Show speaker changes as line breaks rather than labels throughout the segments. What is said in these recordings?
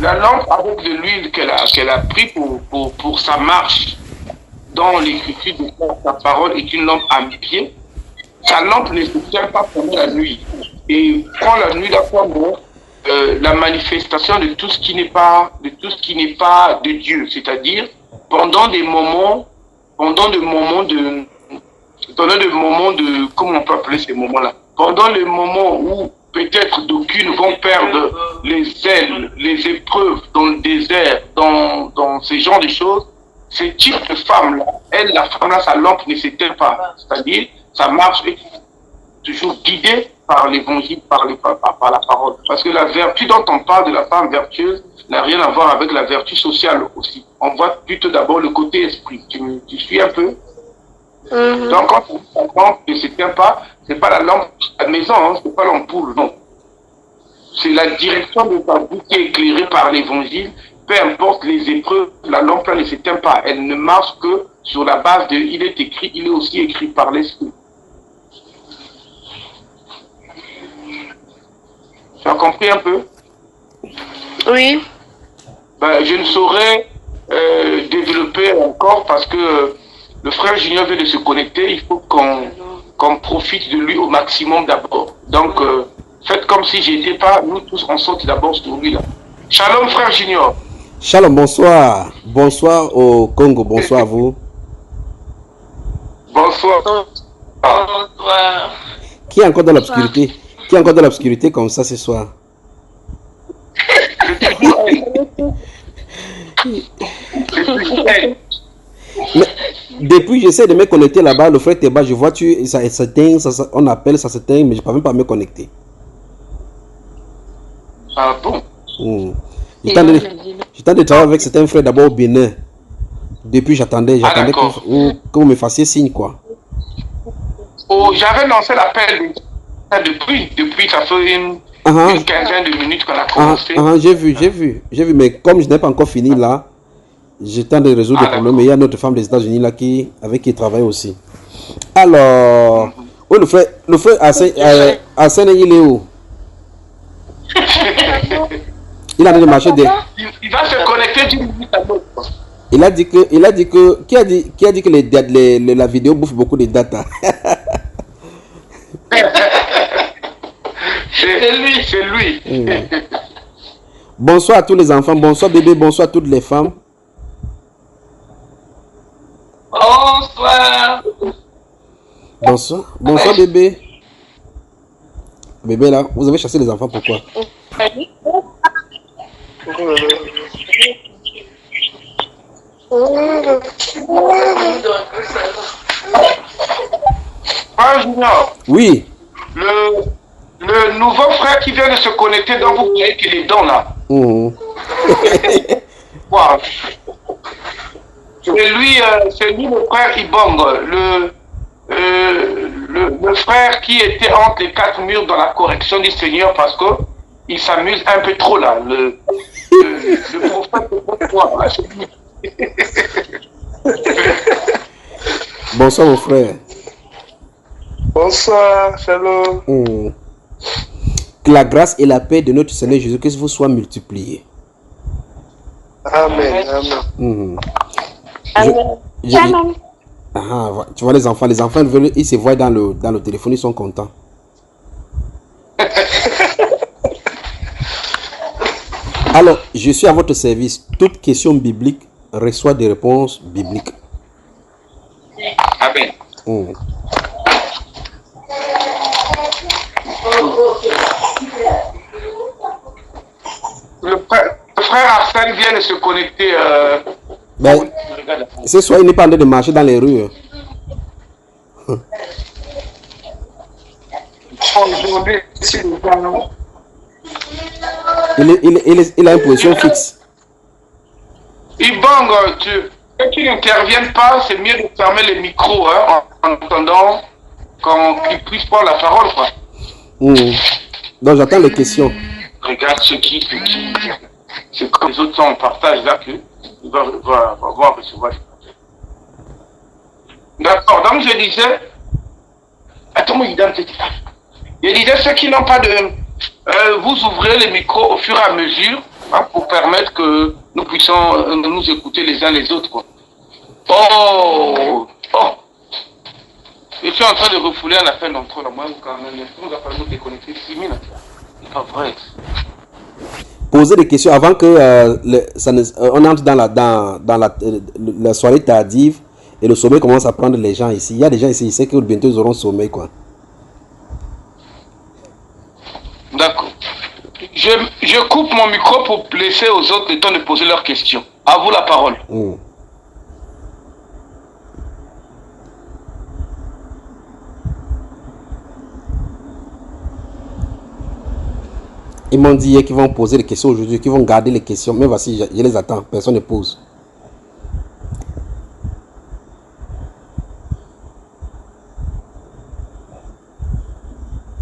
la lampe avec de l'huile qu'elle a pris pour sa marche dans l'écriture de sa parole est une lampe à pied. Sa lampe ne se tient pas pendant la nuit. Et quand la nuit la pendant, la manifestation de tout ce qui n'est pas de Dieu, c'est-à-dire pendant des moments de comment on peut appeler ces moments-là, pendant les moments où peut-être d'aucunes vont perdre les ailes, les épreuves dans le désert, dans ces genres de choses, ce type de femme-là, la femme-là, sa lampe ne s'éteint pas. C'est-à-dire, sa marche est toujours guidée par l'évangile, par la parole. Parce que la vertu dont on parle de la femme vertueuse n'a rien à voir avec la vertu sociale aussi. On voit plutôt d'abord le côté esprit. Tu suis un peu? Donc, quand la lampe ne s'éteint pas, c'est pas la lampe à la maison, hein, c'est pas l'ampoule, non. C'est la direction de ta vie qui est éclairée par l'évangile. Peu importe les épreuves, la lampe ne s'éteint pas. Elle ne marche que sur la base de il est aussi écrit par l'esprit. Tu as compris un peu?
Oui.
Ben, je ne saurais développer encore parce que le frère Junior vient de se connecter. Il faut qu'on profite de lui au maximum d'abord. Donc, faites comme si je n'étais pas. Nous tous, on saute d'abord sur lui là. Shalom, frère Junior.
Shalom, bonsoir. Bonsoir au Congo, bonsoir à vous.
Bonsoir.
Bonsoir.
Qui est encore dans l'obscurité? Qui est encore dans l'obscurité comme ça ce soir? Mais depuis j'essaie de me connecter là-bas, le frère Teba, je vois ça s'éteint, on appelle, ça s'éteint, mais je ne peux même pas me connecter.
Ah bon?
J'étais de travailler avec certains frères d'abord au Bénin. Depuis j'attendais que vous me fassiez signe quoi.
Oh, j'avais lancé l'appel depuis ça fait une quinzaine de minutes qu'on a commencé.
J'ai vu, mais comme je n'ai pas encore fini là, j'étais de résoudre le problème. Mais il y a notre femme des États-Unis là avec qui il travaille aussi. Alors, oui, le frère Arsène, il est où? Il a dit de marcher
il va se connecter d'une minute à l'autre.
Il a dit que qui a dit que la vidéo bouffe beaucoup de data.
C'est lui.
Bonsoir à tous les enfants, bonsoir bébé, bonsoir à toutes les femmes.
Bonsoir.
Bonsoir bébé. Bébé là, vous avez chassé les enfants pourquoi?
Junior.
Oui.
Le nouveau frère qui vient de se connecter, donc vous voyez qu'il est dans là. Wow. C'est lui le frère Ibong, le frère qui était entre les quatre murs dans la correction du Seigneur parce que il s'amuse un peu trop là. Le prophète
Bonsoir mon frère.
Bonsoir, shalom.
Que la grâce et la paix de notre Seigneur Jésus-Christ vous soient multipliées.
Amen.
Tu vois les enfants ils se voient dans le téléphone, ils sont contents. Alors, je suis à votre service. Toute question biblique reçoit des réponses bibliques.
Amen. Le frère Arsène vient de se connecter.
Ce soir, il n'est pas en train de marcher dans les rues. Il a une position fixe.
Ibang, ceux qui n'interviennent pas, c'est mieux de fermer les micros en attendant qu'ils puissent prendre la parole. Quoi.
Donc j'attends les questions.
Regarde c'est comme les autres sont en partage là qu'il va voir recevoir. D'accord, donc je disais ceux qui n'ont pas vous ouvrez les micros au fur et à mesure hein, pour permettre que nous puissions nous écouter les uns les autres. Quoi. Oh, oh. Je suis en train de refouler un appel d'entre là. Moi, quand même, nous avons nous déconnecter 6 000. C'est pas vrai.
Poser des questions avant que on entre dans la soirée tardive et le sommeil commence à prendre les gens ici. Il y a des gens ici, ils savent que bientôt ils auront sommeil, quoi.
D'accord. Je coupe mon micro pour laisser aux autres le temps de poser leurs questions. À vous la parole.
Ils m'ont dit hier qu'ils vont poser les questions aujourd'hui, qu'ils vont garder les questions. Mais voici, je les attends. Personne ne pose.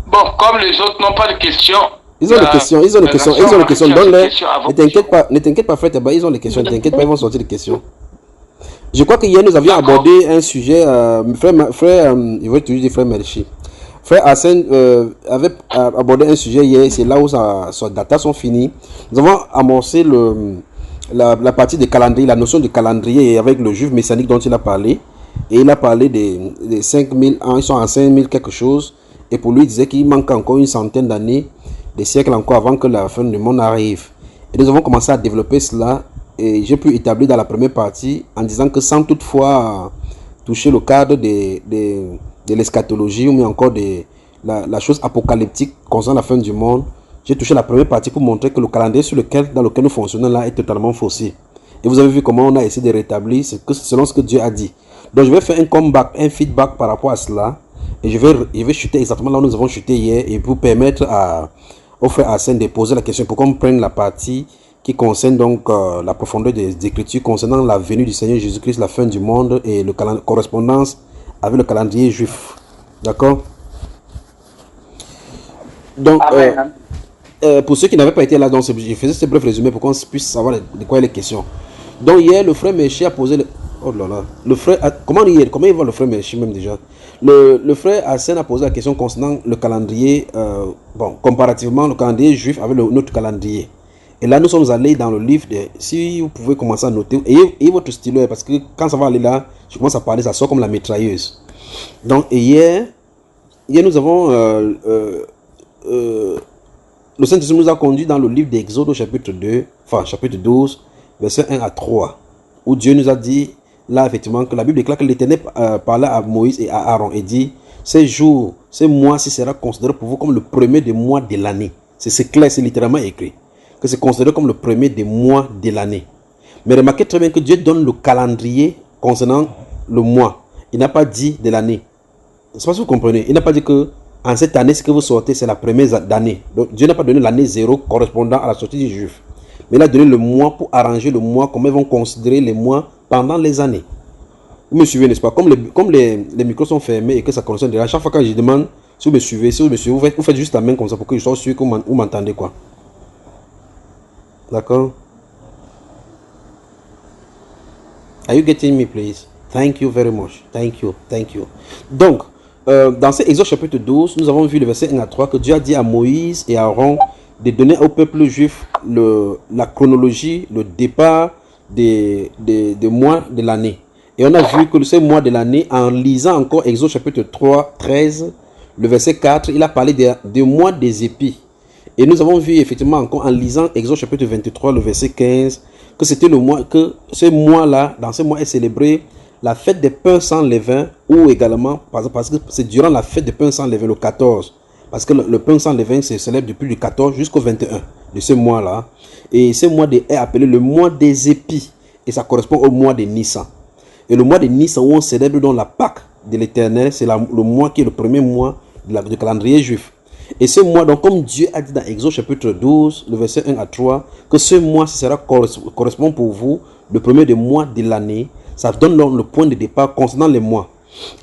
Bon, comme les autres n'ont pas de questions.
Ils ont des questions, ils ont des questions, ils ont des questions. Donne-les. Ne t'inquiète pas, frère, ils ont des questions. Ne t'inquiète pas, ils vont sortir des questions. Je crois qu'hier, nous avions abordé un sujet. Frère, il veut toujours dire frère Melchi. Frère Hassan avait abordé un sujet hier, c'est là où ses data sont finis. Nous avons amorcé la partie de calendrier, la notion de calendrier avec le juif messianique dont il a parlé. Et il a parlé des 5000 ans, ils sont à 5000 quelque chose. Et pour lui, il disait qu'il manque encore une centaine d'années, des siècles encore avant que la fin du monde arrive. Et nous avons commencé à développer cela. Et j'ai pu établir dans la première partie en disant que sans toutefois toucher le cadre de l'eschatologie ou bien encore de la chose apocalyptique concernant la fin du monde, j'ai touché la première partie pour montrer que le calendrier dans lequel nous fonctionnons là est totalement faussé. Et vous avez vu comment on a essayé de rétablir selon ce que Dieu a dit. Donc je vais faire un comeback, un feedback par rapport à cela. Et je vais chuter exactement là où nous avons chuté hier et pour permettre au frère Hassan de poser la question pour qu'on prenne la partie qui concerne donc la profondeur des Écritures concernant la venue du Seigneur Jésus-Christ, la fin du monde et la correspondance avec le calendrier juif. D'accord? Donc, pour ceux qui n'avaient pas été là, donc, je faisais ce bref résumé pour qu'on puisse savoir de quoi est les questions. Donc, hier, le frère Méchi a posé... Oh là là. Le frère... Comment il va le frère Méchi même déjà? Le frère Hassan a posé la question concernant le calendrier, comparativement le calendrier juif avec notre calendrier. Et là, nous sommes allés dans le livre si vous pouvez commencer à noter, ayez votre stylo, parce que quand ça va aller là, je commence à parler, ça sort comme la mitrailleuse. Donc, hier nous avons... le Saint-Esprit nous a conduit dans le livre d'Exode au chapitre 12, versets 1 à 3, où Dieu nous a dit, là, effectivement, que la Bible déclare que l'Éternel parlait à Moïse et à Aaron et dit, ces jours, ces mois-ci sera considéré pour vous comme le premier des mois de l'année. C'est clair, c'est littéralement écrit. Que c'est considéré comme le premier des mois de l'année. Mais remarquez très bien que Dieu donne le calendrier concernant le mois. Il n'a pas dit de l'année. Je ne sais pas si vous comprenez. Il n'a pas dit que en cette année, ce que vous sortez, c'est la première d'année. Donc Dieu n'a pas donné l'année 0 correspondant à la sortie du juif. Mais il a donné le mois pour arranger le mois, comment ils vont considérer les mois pendant les années. Vous me suivez, n'est-ce pas? Comme les micros sont fermés et que ça correspond déjà, à chaque fois que je demande si vous me suivez, vous faites juste la main comme ça pour que je sois sûr que vous m'entendez, quoi. D'accord? Are you getting me, please? Thank you very much. Thank you. Donc, dans cet Exode chapitre 12, nous avons vu le verset 1 à 3 que Dieu a dit à Moïse et à Aaron de donner au peuple juif la chronologie, le départ des mois de l'année. Et on a vu que ces mois de l'année, en lisant encore Exode chapitre 13, le verset 4, il a parlé des mois des épis. Et nous avons vu effectivement encore en lisant Exode chapitre 23, le verset 15, que c'était le mois, que ce mois-là, dans ce mois est célébré la fête des pains sans levain, ou également, parce que c'est durant la fête des pains sans levain, le 14, parce que le pain sans levain se célèbre depuis le 14 jusqu'au 21 de ce mois-là. Et ce mois est appelé le mois des épis, et ça correspond au mois de Nissan. Et le mois de Nissan, où on célèbre donc la Pâque de l'Éternel, c'est le mois qui est le premier mois du calendrier juif. Et ce mois, donc comme Dieu a dit dans Exode chapitre 12, le verset 1 à 3, que ce mois correspond pour vous le premier des mois de l'année, ça donne donc le point de départ concernant les mois.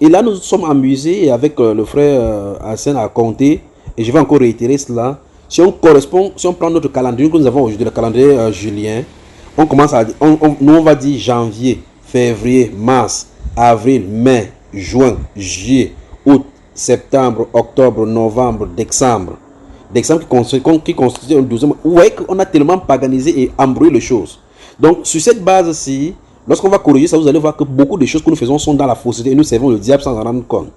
Et là, nous sommes amusés avec le frère Hassan à compter, et je vais encore réitérer cela. Si on prend notre calendrier que nous avons aujourd'hui, le calendrier julien, on commence nous on va dire janvier, février, mars, avril, mai, juin, juillet, août, septembre, octobre, novembre, décembre. d'exemple qui constitue un 12e mois. Vous voyez qu'on a tellement paganisé et embrouillé les choses. Donc, sur cette base-ci, lorsqu'on va corriger ça, vous allez voir que beaucoup de choses que nous faisons sont dans la fausseté et nous servons le diable sans en rendre compte.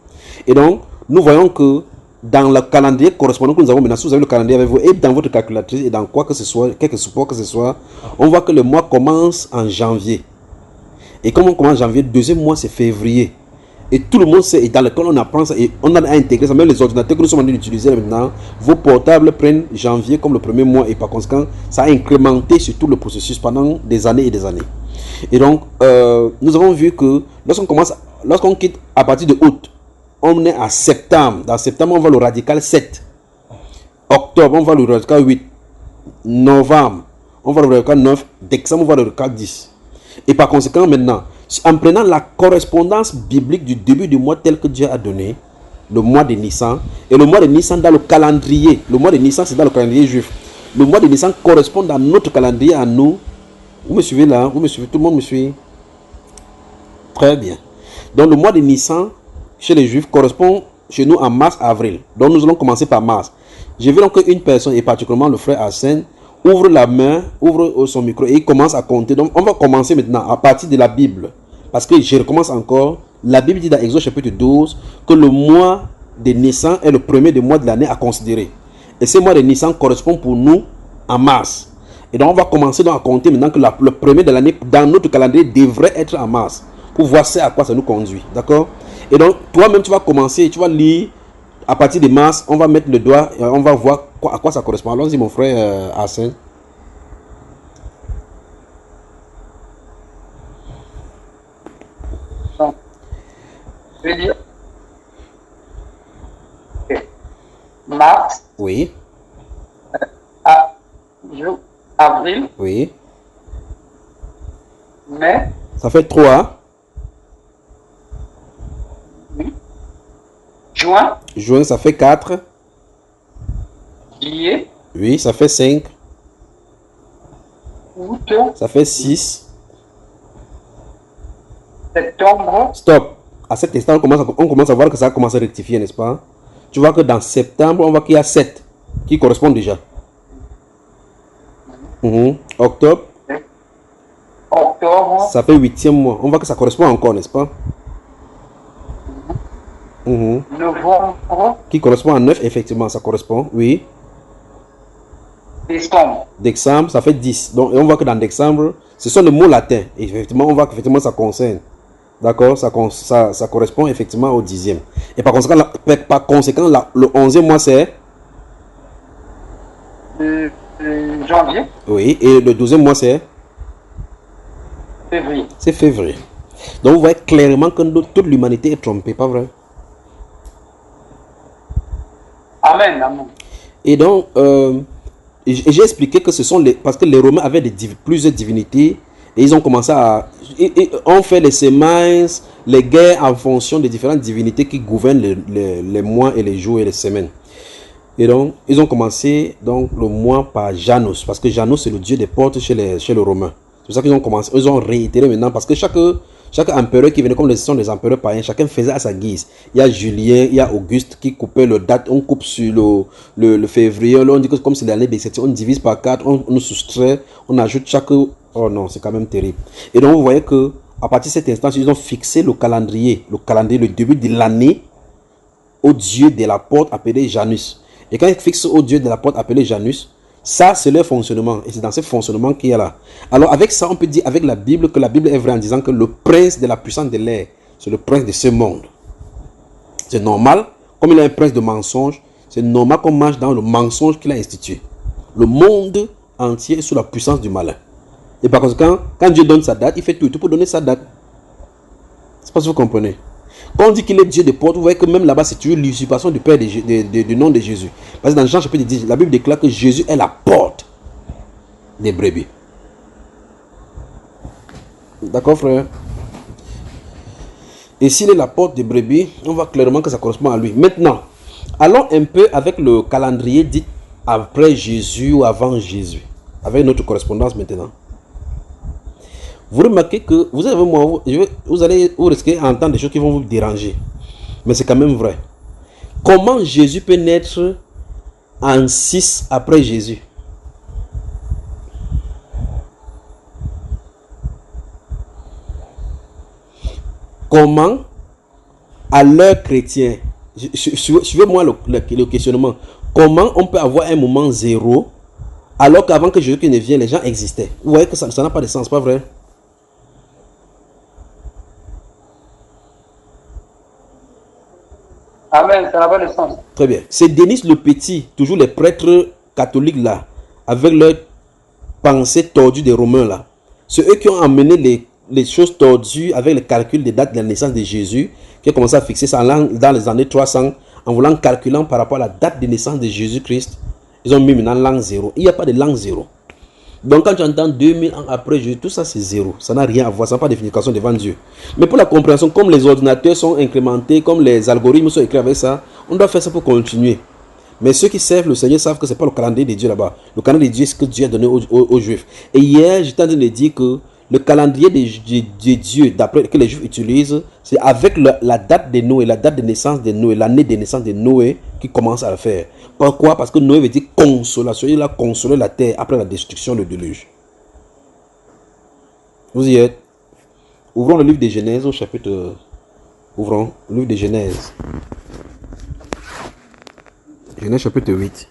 Et donc, nous voyons que dans le calendrier correspondant que nous avons maintenant, si vous avez le calendrier avec vous et dans votre calculatrice et dans quoi que ce soit, quelque support que ce soit, on voit que le mois commence en janvier. Et comme on commence en janvier, le deuxième mois c'est février. Et tout le monde sait, et dans lequel on apprend ça, et on a intégré ça, même les ordinateurs que nous sommes en train d'utiliser maintenant, vos portables prennent janvier comme le premier mois, et par conséquent, ça a incrémenté sur tout le processus pendant des années et des années. Et donc, nous avons vu que lorsqu'on quitte à partir de août, on est à septembre. Dans septembre, on va le radical 7. Octobre, on va le radical 8. Novembre, on va le radical 9. Décembre, on va le radical 10. Et par conséquent, maintenant, en prenant la correspondance biblique du début du mois tel que Dieu a donné, le mois de Nissan, et le mois de Nissan dans le calendrier, le mois de Nissan c'est dans le calendrier juif, le mois de Nissan correspond à notre calendrier à nous. Vous me suivez là? Vous me suivez? Tout le monde me suit? Très bien. Donc le mois de Nissan chez les juifs correspond chez nous en mars-avril. Donc nous allons commencer par mars. J'ai vu donc qu'une personne, et particulièrement le frère Hassan, ouvre la main, ouvre son micro et il commence à compter. Donc on va commencer maintenant à partir de la Bible. Parce que je recommence encore. La Bible dit dans Exode chapitre 12 que le mois de Nissan est le premier des mois de l'année à considérer. Et ce mois de Nissan correspond pour nous en mars. Et donc on va commencer donc à compter maintenant que le premier de l'année dans notre calendrier devrait être en mars. Pour voir à quoi ça nous conduit. D'accord? Et donc toi-même tu vas commencer, tu vas lire à partir de mars, on va mettre le doigt et on va voir à quoi ça correspond. Allons-y mon frère Hassan.
Je vais dire mars.
Oui.
Avril.
Oui.
Mai.
Ça fait 3.
Oui. Juin.
Juin, ça fait 4.
Juillet.
Oui, ça fait 5.
Août.
Ça fait 6.
Septembre.
Stop. À cet instant, on commence à voir que ça commence à rectifier, n'est-ce pas? Tu vois que dans septembre, on voit qu'il y a 7 qui correspondent déjà. Octobre.
Octobre.
Ça fait 8e mois. On voit que ça correspond encore, n'est-ce pas?
Novembre.
Qui correspond à 9, effectivement, ça correspond, oui.
Décembre.
Décembre, ça fait 10. Donc, et on voit que dans décembre, ce sont les mots latins. Et effectivement, on voit qu'effectivement, ça concerne. D'accord, ça correspond effectivement au 10e. Et par conséquent, le 11e mois, c'est
janvier.
Oui, et le 12e mois, c'est
février.
C'est février. Donc, vous voyez clairement que toute l'humanité est trompée, pas vrai?
Amen, amen.
Et donc, j'ai expliqué que ce sont parce que les Romains avaient plusieurs divinités et ils ont commencé à... on fait les semences, les guerres en fonction des différentes divinités qui gouvernent les mois et les jours et les semaines. Et donc, ils ont commencé donc, le mois par Janus, parce que Janus c'est le dieu des portes chez les Romains. C'est pour ça qu'ils ont commencé, ils ont réitéré maintenant, parce que chaque empereur qui venait, comme ce sont des empereurs païens, chacun faisait à sa guise. Il y a Julien, il y a Auguste qui coupait le date, on coupe sur le février, là on dit que comme c'est l'année bissextile, on divise par 4, on nous soustrait, on ajoute chaque... Oh non, c'est quand même terrible. Et donc vous voyez que à partir de cet instant, ils ont fixé le calendrier, le début de l'année au dieu de la porte appelé Janus. Et quand ils fixent au dieu de la porte appelé Janus, ça c'est leur fonctionnement. Et c'est dans ce fonctionnement qu'il y a là. Alors avec ça, on peut dire avec la Bible que la Bible est vraie en disant que le prince de la puissance de l'air, c'est le prince de ce monde. C'est normal, comme il est un prince de mensonge, c'est normal qu'on marche dans le mensonge qu'il a institué. Le monde entier est sous la puissance du malin. Et par conséquent, quand Dieu donne sa date, il fait tout pour donner sa date. C'est pas si vous comprenez. Quand on dit qu'il est Dieu des portes, vous voyez que même là-bas, c'est toujours l'usurpation du Père du nom de Jésus. Parce que dans Jean chapitre 10, la Bible déclare que Jésus est la porte des brebis. D'accord, frère? Et s'il est la porte des brebis, on voit clairement que ça correspond à lui. Maintenant, allons un peu avec le calendrier dit après Jésus ou avant Jésus. Avec notre correspondance maintenant. Vous remarquez que vous risquez d'entendre des choses qui vont vous déranger. Mais c'est quand même vrai. Comment Jésus peut naître en 6 après Jésus. Comment, à l'heure chrétienne, suivez-moi le questionnement, comment on peut avoir un moment zéro alors qu'avant que Jésus ne vienne, les gens existaient? Vous voyez que ça n'a pas de sens, pas vrai?
Amen, ça n'a pas de sens.
Très bien. C'est Denis le Petit, toujours les prêtres catholiques là, avec leur pensée tordue des Romains là. C'est eux qui ont amené les choses tordues avec le calcul des dates de la naissance de Jésus, qui ont commencé à fixer ça dans les années 300, en voulant calculer par rapport à la date de naissance de Jésus-Christ. Ils ont mis maintenant l'an 0. Il n'y a pas de l'an 0. Donc quand tu entends 2000 ans après Jésus, tout ça c'est 0. Ça n'a rien à voir, ça n'a pas de signification devant Dieu. Mais pour la compréhension, comme les ordinateurs sont incrémentés, comme les algorithmes sont écrits avec ça, on doit faire ça pour continuer. Mais ceux qui servent le Seigneur savent que ce n'est pas le calendrier de Dieu là-bas. Le calendrier de Dieu, c'est ce que Dieu a donné aux Juifs. Et hier, j'étais en train de dire que le calendrier de Dieu, d'après que les Juifs utilisent, c'est avec la date de Noé, la date de naissance de Noé, l'année de naissance de Noé, qui commence à le faire. Pourquoi? Parce que Noé veut dire consolation. Il a consolé la terre après la destruction du déluge. Vous y êtes? Ouvrons le livre de Genèse au chapitre... Ouvrons le livre de Genèse. Genèse chapitre 8.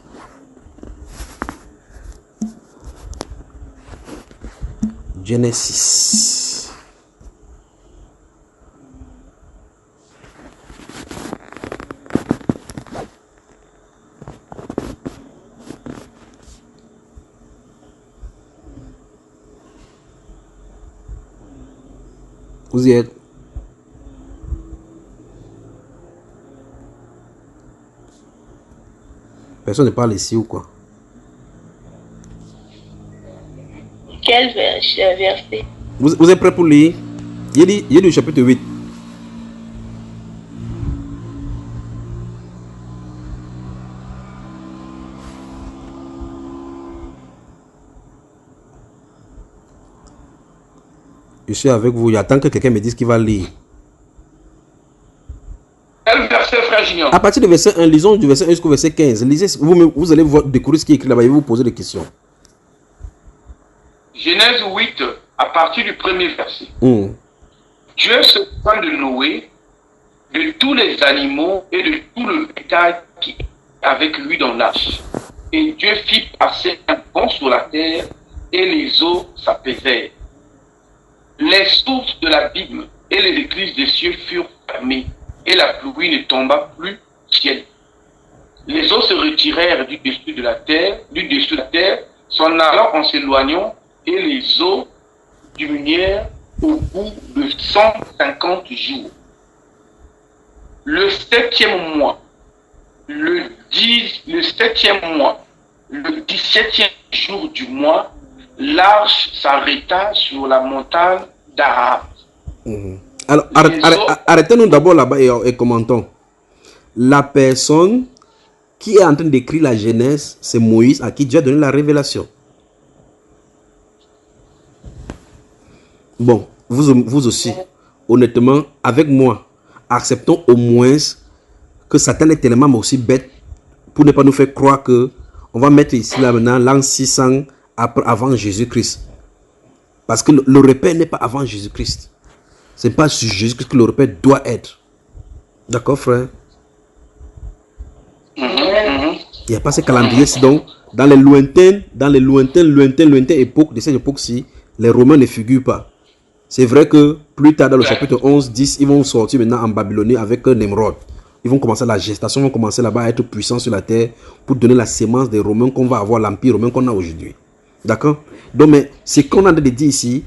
Genesis. Vous y êtes? Personne ne parle ici ou quoi?
Quel verset?
Vous êtes prêts pour lire? Il y a le chapitre 8. Je suis avec vous. J'attends que quelqu'un me dise qu'il va lire.
Quel verset, frère Junior?
À partir du verset 1, lisons du verset 1 jusqu'au verset 15. Lisez, vous allez découvrir ce qui est écrit là-bas et vous poser des questions.
Genèse 8, à partir du premier verset. Dieu se prend de Noé, de tous les animaux et de tout le bétail qui est avec lui dans l'arche. Et Dieu fit passer un vent sur la terre et les eaux s'apaisèrent. Les sources de l'abîme et les écluses des cieux furent fermées et la pluie ne tomba plus du ciel. Les eaux se retirèrent du dessus de la terre, s'en allant en s'éloignant, et les eaux diminuèrent au bout de 150 jours. Le 7e mois, le 17e jour du mois, l'arche s'arrêta sur la montagne d'Arab.
Alors, arrêtez-nous d'abord là-bas et commentons. La personne qui est en train d'écrire la Genèse, c'est Moïse à qui Dieu a donné la révélation. Bon, vous aussi, honnêtement, avec moi, acceptons au moins que Satan est tellement aussi bête pour ne pas nous faire croire que on va mettre ici là maintenant l'an 600 avant Jésus-Christ. Parce que le repère n'est pas avant Jésus-Christ. Ce n'est pas sur Jésus-Christ que le repère doit être. D'accord, frère? Il n'y a pas ce calendrier, donc dans les lointaines époques, de cette époque-ci, les Romains ne figurent pas. C'est vrai que plus tard dans le chapitre 11, 10, ils vont sortir maintenant en Babylonie avec Nemrod. Ils vont commencer la gestation, vont commencer là-bas à être puissants sur la terre pour donner la sémence des Romains qu'on va avoir, l'empire romain qu'on a aujourd'hui. D'accord? Donc, mais ce qu'on a de dire ici,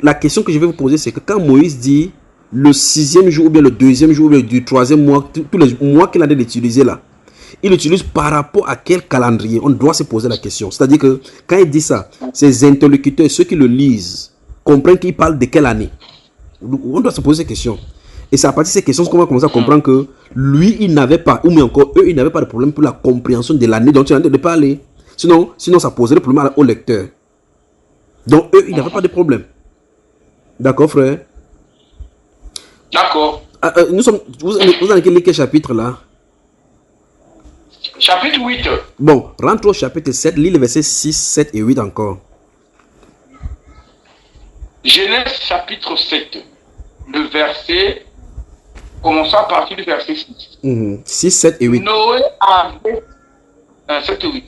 la question que je vais vous poser, c'est que quand Moïse dit le 6e jour, ou bien le 2e jour, ou bien du 3e mois, tous les mois qu'il a d'utiliser là, il utilise par rapport à quel calendrier? On doit se poser la question. C'est-à-dire que quand il dit ça, ses interlocuteurs, ceux qui le lisent, comprennent qu'il parle de quelle année. On doit se poser ces questions. Et c'est à partir de ces questions qu'on va commencer à comprendre que lui, il n'avait pas, ou bien encore eux, ils n'avaient pas de problème pour la compréhension de l'année dont il est en train de parler. Sinon ça poserait problème au lecteur. Donc eux, ils n'avaient pas de problème. D'accord, frère?
D'accord.
Vous en avez quel chapitre là?
Chapitre 8.
Bon, rentre au chapitre 7, lis les versets 6, 7 et 8 encore.
Genèse chapitre 7. Le verset, commençons à partir du verset 6.
6, 7 et 8.
Noé avait 7 et 8.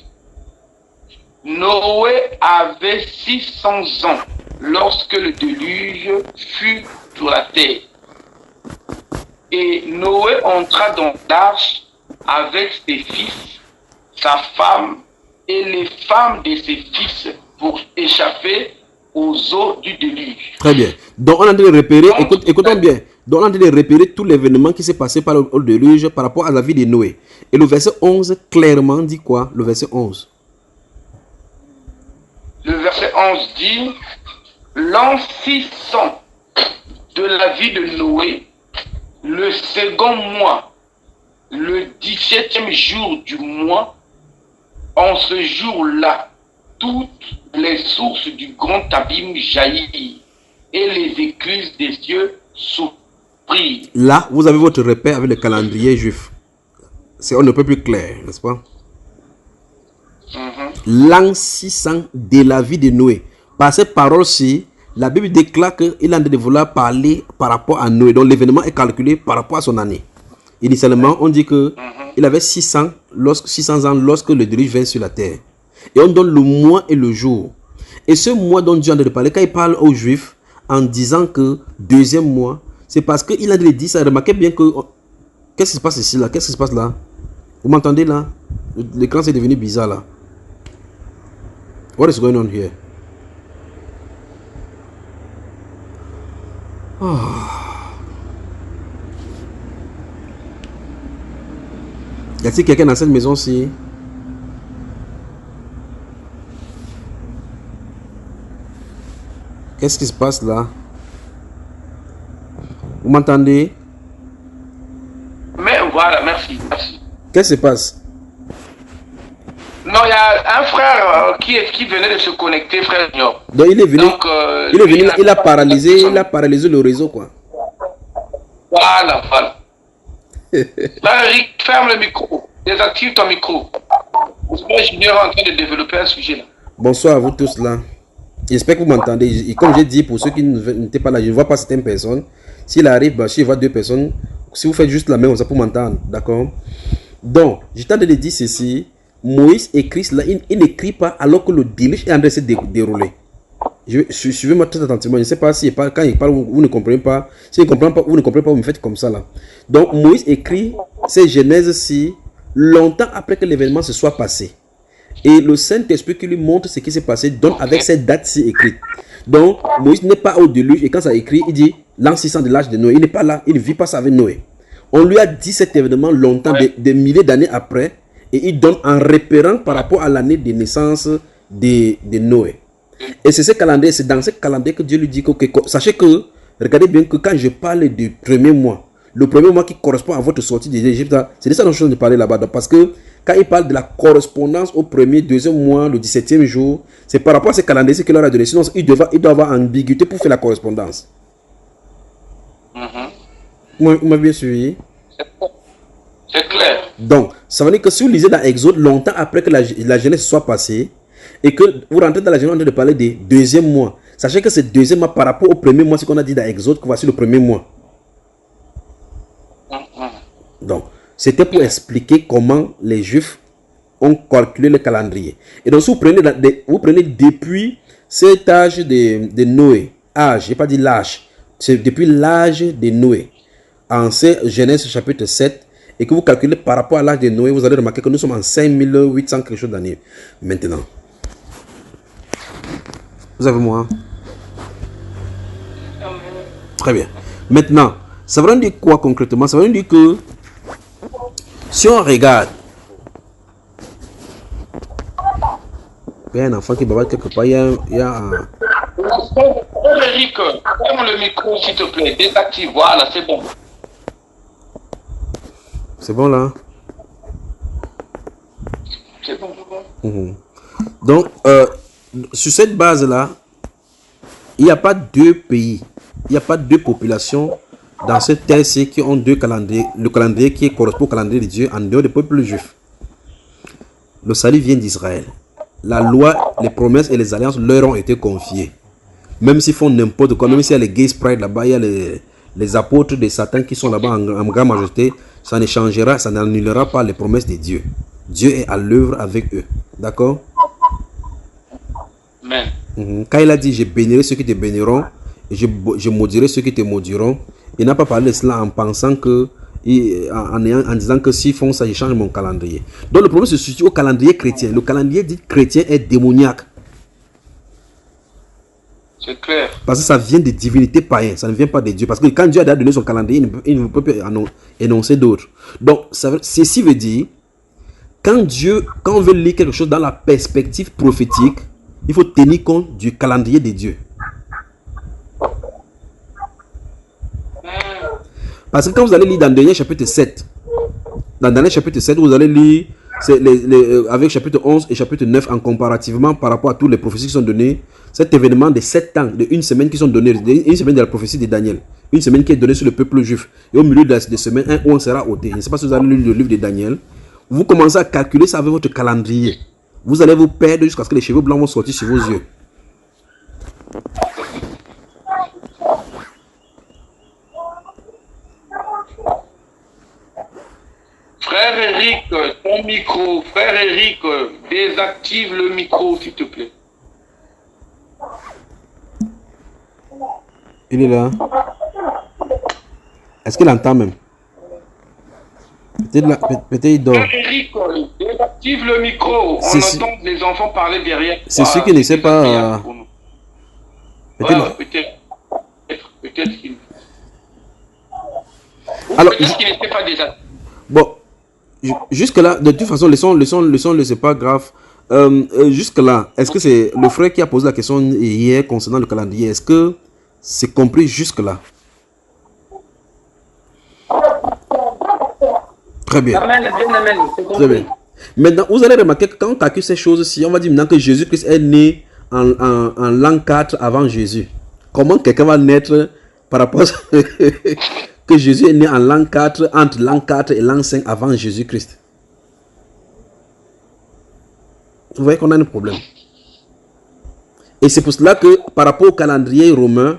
Noé avait 600 ans lorsque le déluge fut sur la terre. Et Noé entra dans l'arche avec ses fils, sa femme et les femmes de ses fils pour échapper aux eaux du déluge.
Très bien. Donc on a de repérer, écoutons bien. Donc on a de repérer tout l'événement qui s'est passé par le déluge par rapport à la vie de Noé. Et le verset 11 clairement dit quoi? Le verset 11.
Le verset 11 dit, l'an 600 de la vie de Noé, le second mois, le 17e jour du mois, en ce jour-là, toutes les sources du grand abîme jaillirent et les écluses des cieux s'ouvrirent.
Là, vous avez votre repère avec le calendrier juif. C'est on ne peut plus clair, n'est-ce pas? L'an 600 de la vie de Noé. Par cette parole-ci, la Bible déclare qu'il a de vouloir parler par rapport à Noé. Donc l'événement est calculé par rapport à son année. Initialement, on dit que il avait 600 ans lorsque le déluge vint sur la terre. Et on donne le mois et le jour. Et ce mois dont Dieu a de parler, quand il parle aux Juifs en disant que deuxième mois, c'est parce qu'il a dit ça. Remarquez bien que... Qu'est-ce qui se passe ici là? Qu'est-ce qui se passe là? Vous m'entendez là? L'écran c'est devenu bizarre là. What is going on here? Y a-t-il quelqu'un dans cette maison-ci? Qu'est-ce qui se passe là? Vous m'entendez?
Mais voilà, merci.
Qu'est-ce qui se passe?
Non, il y a un frère qui venait de se connecter, frère Junior.
Donc il est venu,
Donc,
il a paralysé le réseau quoi.
Voilà. Là, Eric, ferme le micro. Désactive ton micro. Frère Junior est en train de développer un sujet là.
Bonsoir à vous tous là. J'espère que vous m'entendez. Et comme j'ai dit, pour ceux qui n'étaient pas là, je ne vois pas certaines personnes. S'il arrive, bah, si je vois deux personnes, si vous faites juste la main, ça pour m'entendre. D'accord? Donc, je t'en ai dit ceci. Moïse écrit cela, il n'écrit pas alors que le déluge est en train de se dérouler. Suivez-moi très attentivement. Je ne sais pas si quand il parle, vous ne comprenez pas. Si vous ne comprenez pas, vous ne comprenez pas, vous me faites comme ça là. Donc, Moïse écrit ces Genèse-ci longtemps après que l'événement se soit passé. Et le Saint-Esprit qui lui montre ce qui s'est passé donne avec cette date-ci écrite. Donc, Moïse n'est pas au déluge et quand ça écrit, il dit l'an 600 de l'âge de Noé. Il n'est pas là, il ne vit pas ça avec Noé. On lui a dit cet événement longtemps, des milliers d'années après, et il donne en repérant par rapport à l'année de naissance de Noé. Et c'est ce calendrier, c'est dans ce calendrier que Dieu lui dit que sachez que, regardez bien que quand je parle du premier mois, le premier mois qui correspond à votre sortie d'Égypte, c'est de ça dont je suis parler là-bas. Parce que quand il parle de la correspondance au premier, deuxième mois, le 17e jour, c'est par rapport à ce calendrier qu'il leur a donné. Sinon, il doit avoir ambiguïté pour faire la correspondance. Vous m'avez bien suivi?
C'est clair.
Donc, ça veut dire que si vous lisez dans Exode, longtemps après que la Genèse soit passée, et que vous rentrez dans la Genèse, on est de parler des deuxième mois. Sachez que c'est deuxième mois par rapport au premier mois, ce qu'on a dit dans Exode, que voici le premier mois. Donc, c'était pour expliquer comment les Juifs ont calculé le calendrier. Et donc, si vous prenez depuis cet âge de Noé, âge, je n'ai pas dit l'âge, c'est depuis l'âge de Noé, en Genèse chapitre 7, et que vous calculez par rapport à l'âge de Noé, vous allez remarquer que nous sommes en 5800 quelque chose d'années maintenant. Vous avez moi? Très bien. Maintenant, ça veut dire quoi concrètement? Ça veut dire que si on regarde, il y a un enfant qui bavard quelque part, il y a un...
Eric, ferme le micro s'il te plaît, désactive, voilà, c'est bon.
C'est bon là?
C'est bon.
Donc, sur cette base-là, il n'y a pas deux pays, il n'y a pas deux populations dans cette terre-ci qui ont deux calendriers. Le calendrier qui correspond au calendrier de Dieu en dehors des peuples juifs. Le salut vient d'Israël. La loi, les promesses et les alliances leur ont été confiées. Même s'ils font n'importe quoi, même s'il y a les gays pride là-bas, il y a les apôtres de Satan qui sont là-bas en grande majorité, ça ne changera, ça n'annulera pas les promesses de Dieu. Dieu est à l'œuvre avec eux. D'accord?
Amen.
Quand il a dit, je bénirai ceux qui te béniront, et je maudirai ceux qui te maudiront, il n'a pas parlé de cela en pensant que, en disant que s'ils font ça, je change mon calendrier. Donc le problème se situe au calendrier chrétien. Le calendrier dit chrétien est démoniaque.
C'est clair.
Parce que ça vient des divinités païennes, ça ne vient pas de Dieu. Parce que quand Dieu a donné son calendrier, il ne peut pas énoncer d'autres. Donc, ceci veut dire, quand on veut lire quelque chose dans la perspective prophétique, il faut tenir compte du calendrier de Dieu. Parce que quand vous allez lire dans Daniel chapitre 7, vous allez lire avec chapitre 11 et chapitre 9 en comparativement par rapport à toutes les prophéties qui sont données. Cet événement de 7 ans, de une semaine qui sont donnés, une semaine de la prophétie de Daniel, une semaine qui est donnée sur le peuple juif. Et au milieu de la semaine, un on sera ôté. Je ne sais pas si vous avez lu le livre de Daniel. Vous commencez à calculer ça avec votre calendrier. Vous allez vous perdre jusqu'à ce que les cheveux blancs vont sortir sur vos yeux.
Frère Eric, ton micro. Frère Eric, désactive le micro, s'il te plaît.
Il est là. Est-ce qu'il entend même? Peut-être il dort.
Frère Eric, désactive le micro. On entend les enfants parler derrière.
C'est celui qui ne sait pas.
Peut-être qu'il.
Alors,
peut-être qu'il n'était pas déjà.
Bon, jusque-là, de toute façon, le c'est pas grave. Jusque-là, est-ce que c'est le frère qui a posé la question hier concernant le calendrier? Est-ce que c'est compris jusque-là? Très bien.
Amen, amen, c'est
Très bien. Maintenant, vous allez remarquer que quand on calcule ces choses-ci, on va dire maintenant que Jésus-Christ est né en l'an 4 avant Jésus. Comment quelqu'un va naître par rapport à que Jésus est né en l'an 4, entre l'an 4 et l'an 5 avant Jésus-Christ? Vous voyez qu'on a un problème. Et c'est pour cela que par rapport au calendrier romain,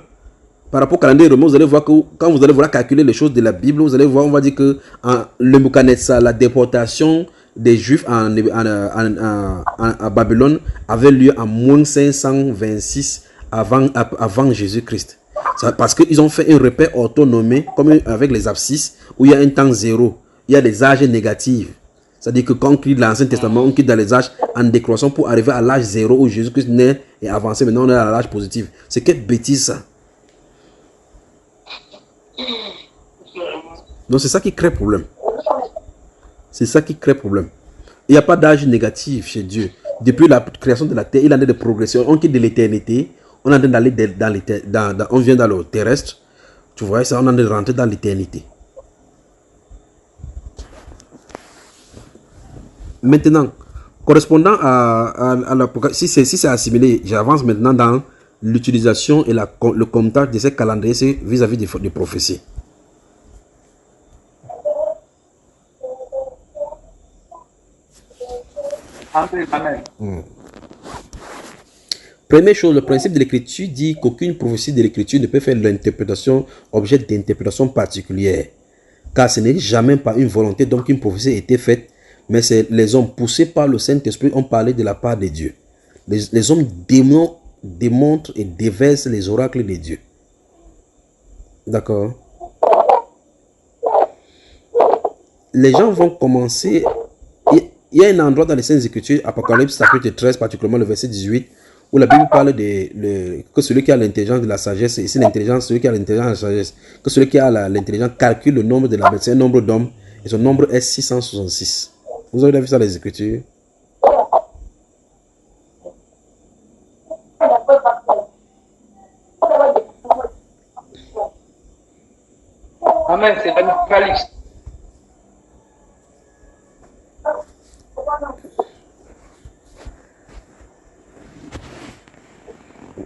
vous allez voir que quand vous allez voir calculer les choses de la Bible, vous allez voir, on va dire que le Nebuchadnezzar, la déportation des Juifs à Babylone avait lieu en moins 526 avant Jésus-Christ. Parce qu'ils ont fait un repère orthonomé, comme avec les abscisses, où il y a un temps zéro, il y a des âges négatifs. C'est-à-dire que quand on quitte l'Ancien Testament, on quitte dans les âges en décroissance pour arriver à l'âge zéro où Jésus-Christ naît et avancé. Maintenant, on est à l'âge positif. C'est quelle bêtise ça? Donc c'est ça qui crée problème. C'est ça qui crée problème. Il n'y a pas d'âge négatif chez Dieu. Depuis la création de la terre, il en est de progression. On quitte de l'éternité. On est en train d'aller on vient dans le terrestre. Tu vois ça, on est en train de rentrer dans l'éternité. Maintenant, correspondant à la si c'est assimilé, j'avance maintenant dans l'utilisation et le comptage de ces calendriers vis-à-vis des prophéties.
Amen, amen.
Première chose, le principe de l'écriture dit qu'aucune prophétie de l'écriture ne peut faire l'interprétation, objet d'interprétation particulière. Car ce n'est jamais par une volonté d'homme qu'une prophétie a été faite, mais c'est les hommes poussés par le Saint-Esprit ont parlé de la part de Dieu. Les hommes démontrent et déversent les oracles de Dieu. D'accord? Les gens vont commencer. Il y a un endroit dans les Saintes Écritures, Apocalypse chapitre 13, particulièrement le verset 18, où la Bible parle que celui qui a l'intelligence de la sagesse, et c'est l'intelligence, celui qui a l'intelligence de la sagesse, que celui qui a l'intelligence calcule le nombre de la bête, c'est un nombre d'hommes, et son nombre est 666. Vous avez vu ça dans les Écritures?
Amen, c'est l'Apocalypse.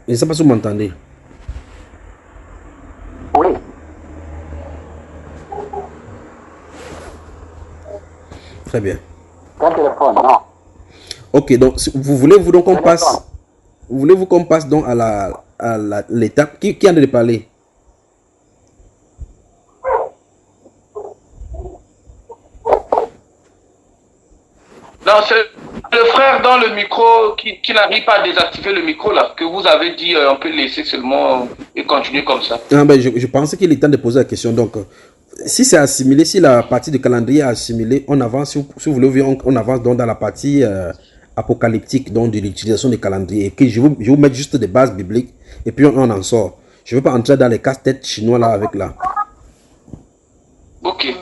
Je ne sais pas si vous m'entendez.
Oui.
Très bien.
Quel téléphone? Non.
Ok, donc vous voulez vous donc qu'on passe, vous voulez vous qu'on passe donc à l'étape qui en a de parler?
Non, c'est le frère dans le micro qui n'arrive pas à désactiver le micro là, que vous avez dit on peut laisser seulement et continuer comme ça.
Ah, ben, je pensais qu'il est temps de poser la question. Donc, si c'est assimilé, si la partie de calendrier est assimilée, on avance, si vous voulez, on avance donc dans la partie apocalyptique donc de l'utilisation des calendriers. Et que je vous mettre juste des bases bibliques et puis on en sort. Je ne veux pas entrer dans les casse-têtes chinois là avec là.
Ok.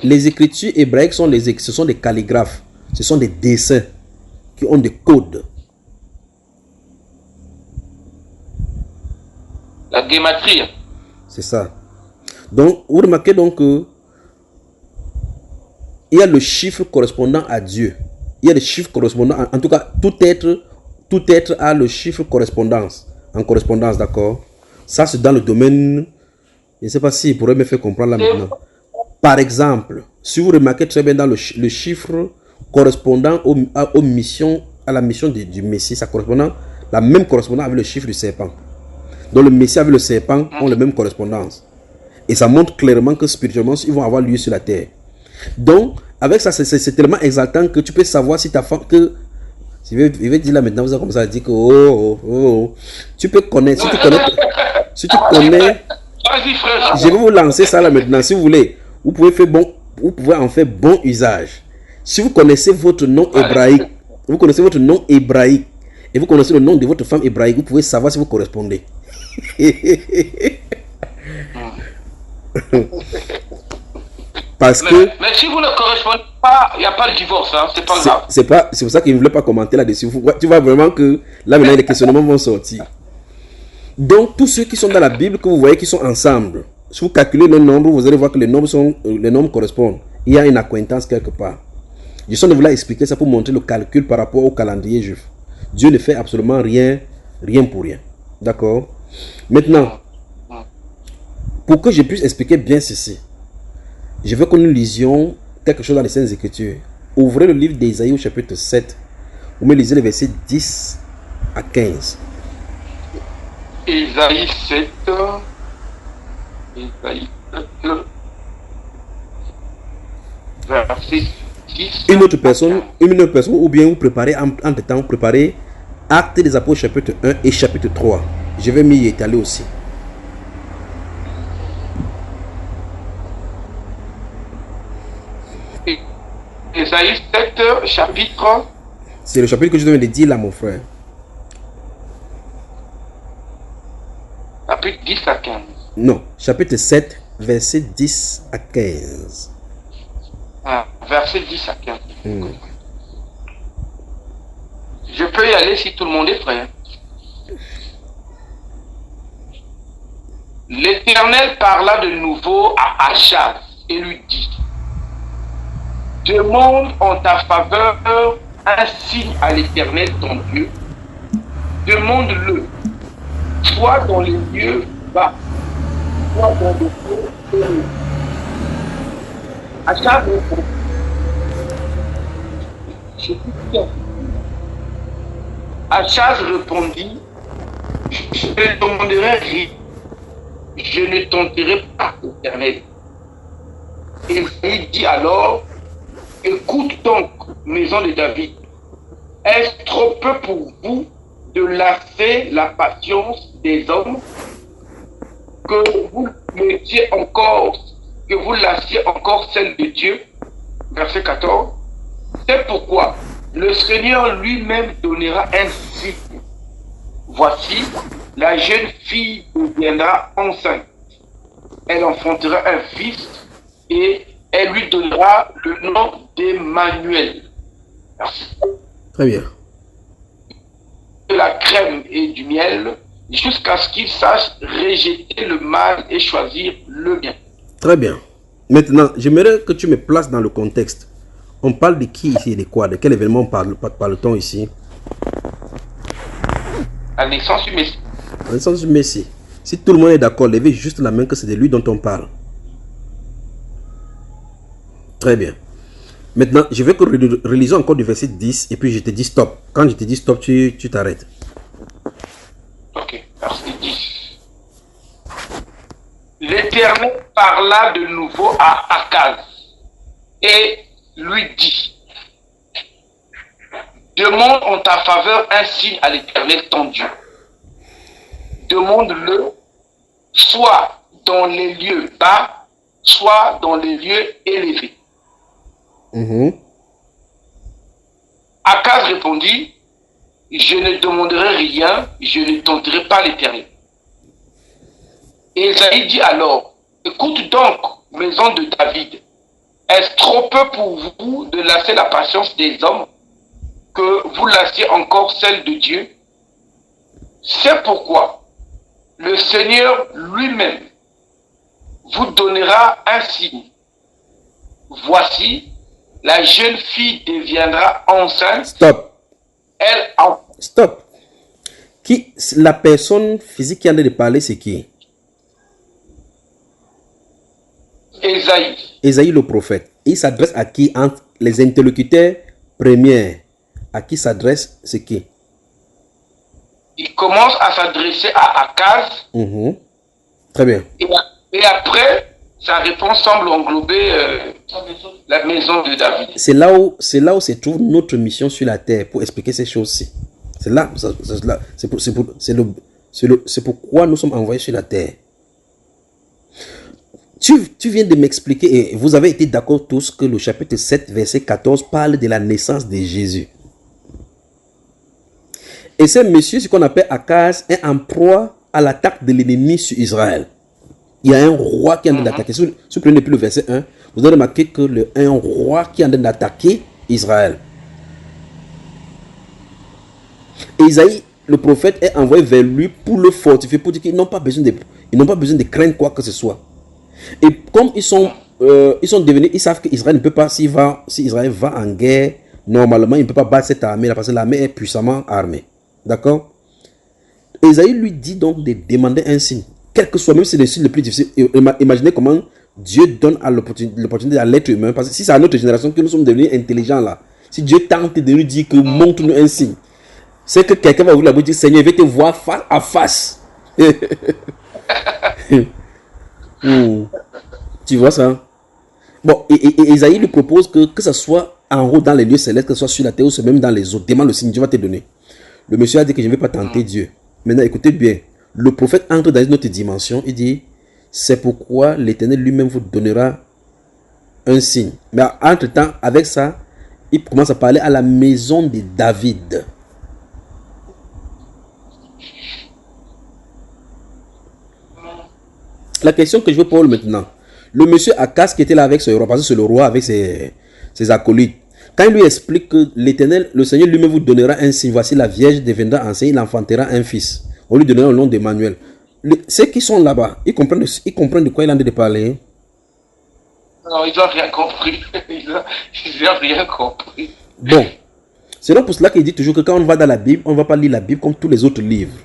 Les écritures hébraïques ce sont des calligraphes. Ce sont des dessins qui ont des codes.
La guématrie.
C'est ça. Donc, vous remarquez donc que il y a le chiffre correspondant à Dieu. Il y a le chiffre correspondant, en tout cas, tout être a le chiffre en correspondance, d'accord? Ça, c'est dans le domaine, je ne sais pas s'il pourrait me faire comprendre là maintenant. Par exemple, si vous remarquez très bien dans le chiffre correspondant à la mission du Messie, ça correspondant, la même correspondance avec le chiffre du serpent. Donc le Messie avec le serpent ont la même correspondance. Et ça montre clairement que spirituellement, ils vont avoir lieu sur la terre. Donc, avec ça, c'est tellement exaltant que tu peux savoir si ta femme... Il va dire là maintenant, vous avez comme ça, dit que tu peux connaître, si tu connais, je vais vous lancer ça là maintenant, si vous voulez. Vous pouvez en faire bon usage. Si vous connaissez votre nom hébraïque, et vous connaissez le nom de votre femme hébraïque, vous pouvez savoir si vous correspondez. Parce que...
Mais si vous ne correspondez pas, il n'y a pas de divorce, hein, c'est pas grave.
C'est pour ça qu'il ne voulait pas commenter là-dessus. Tu vois vraiment que là maintenant les questionnements vont sortir. Donc tous ceux qui sont dans la Bible, que vous voyez qui sont ensemble, si vous calculez le nombre, vous allez voir que les nombres correspondent. Il y a une acquaintance quelque part. Je suis de vous expliquer ça pour montrer le calcul par rapport au calendrier juif. Dieu ne fait absolument rien pour rien. D'accord? Maintenant, pour que je puisse expliquer bien ceci, je veux que nous lisions quelque chose dans les Saintes Écritures. Ouvrez le livre d'Ésaïe au chapitre 7. Vous me lisez les versets 10 à 15.
Ésaïe 7. Ésaïe 7. Verset 10.
Une autre personne, ou bien vous préparez entre temps, vous préparez Actes des Apôtres chapitre 1 et chapitre 3. Je vais m'y étaler aussi.
Ésaïe 7, chapitre.
C'est le chapitre que je viens de dire là, mon frère.
Chapitre 10 à 15.
Non, chapitre 7, verset 10 à 15.
Ah, verset 10 à 15. Je peux y aller si tout le monde est prêt. L'Éternel parla de nouveau à Achaz et lui dit: demande en ta faveur un signe à l'Éternel ton Dieu. Demande-le. Soit dans les lieux bas, soit dans les lieux élevés. Achaz répondit: je suis bien. Achaz répondit: je ne demanderai rien. Je ne tenterai pas, l'Éternel. Et il dit alors: écoute donc, maison de David, est-ce trop peu pour vous de lasser la patience des hommes, que vous lassiez encore celle de Dieu? Verset 14. C'est pourquoi le Seigneur lui-même donnera un signe. Voici, la jeune fille deviendra enceinte. Elle enfantera un fils et elle lui donnera le nom d'Emmanuel. Merci.
Très bien.
De la crème et du miel, jusqu'à ce qu'il sache rejeter le mal et choisir le bien.
Très bien. Maintenant, j'aimerais que tu me places dans le contexte. On parle de qui ici et de quoi? De quel événement parle-t-on ici?
La naissance du Messie.
La naissance du Messie. Si tout le monde est d'accord, levez juste la main que c'est de lui dont on parle. Très bien. Maintenant, je vais que relisons encore du verset 10 et puis je te dis stop. Quand je te dis stop, tu t'arrêtes.
Ok, verset 10. L'Éternel parla de nouveau à Akaz et lui dit, demande en ta faveur un signe à l'Éternel ton Dieu. Demande-le soit dans les lieux bas, soit dans les lieux élevés. Akaz répondit, je ne demanderai rien, je ne tenterai pas l'Éternel. Et Esaïe dit alors, écoute donc, maison de David, est-ce trop peu pour vous de lasser la patience des hommes, que vous lassiez encore celle de Dieu? C'est pourquoi le Seigneur lui-même vous donnera un signe. Voici, la jeune fille deviendra enceinte.
Stop.
Elle en...
Stop. Qui, la personne physique qui est en train de parler, c'est qui?
Esaïe.
Esaïe le prophète. Il s'adresse à qui? Entre les interlocuteurs premiers. À qui s'adresse, c'est qui?
Il commence à s'adresser à Akaz.
Très bien.
Et après, sa réponse semble englober la maison de David.
C'est là où se trouve notre mission sur la terre pour expliquer ces choses-ci. C'est pourquoi nous sommes envoyés sur la terre. Tu viens de m'expliquer, et vous avez été d'accord tous, que le chapitre 7, verset 14 parle de la naissance de Jésus. Et ce monsieur, ce qu'on appelle Akaz, est en proie à l'attaque de l'ennemi sur Israël. Il y a un roi qui est en train d'attaquer. Si vous prenez plus le verset 1, vous allez remarquer que un roi qui est en train d'attaquer Israël. Et Isaïe, le prophète, est envoyé vers lui pour le fortifier, pour dire qu'ils n'ont pas besoin de craindre quoi que ce soit. Et comme ils sont devenus, ils savent qu'Israël ne peut pas, si Israël va en guerre, normalement, il ne peut pas battre cette armée-là parce que l'armée est puissamment armée. D'accord? Esaïe lui dit donc de demander un signe. Quel que soit, même si c'est le signe le plus difficile. Imaginez comment Dieu donne l'opportunité à l'être humain. Parce que si c'est à notre génération que nous sommes devenus intelligents là, si Dieu tente de nous dire que montre-nous un signe, c'est que quelqu'un va vous dire, Seigneur, je vais te voir face à face. Tu vois ça? Bon, et Esaïe lui propose que ce soit en haut dans les lieux célestes, que ce soit sur la terre ou même dans les eaux. Demande le signe, Dieu va te donner. Le monsieur a dit que je ne vais pas tenter Dieu. Maintenant, écoutez bien. Le prophète entre dans une autre dimension. Il dit, c'est pourquoi l'Éternel lui-même vous donnera un signe. Mais entre-temps, avec ça, il commence à parler à la maison de David. La question que je veux poser maintenant. Le monsieur Akaz qui était là avec ce roi, parce que c'est le roi avec ses acolytes. Quand il lui explique que l'Éternel, le Seigneur lui-même vous donnera un signe. Voici la Vierge deviendra enceinte, il enfantera un fils. On lui donnera le nom d'Emmanuel. Ceux qui sont là-bas, ils comprennent de quoi il est en train de parler.
Non, ils n'ont rien compris. Ils n'ont rien compris.
Bon. C'est donc pour cela qu'il dit toujours que quand on va dans la Bible, on ne va pas lire la Bible comme tous les autres livres.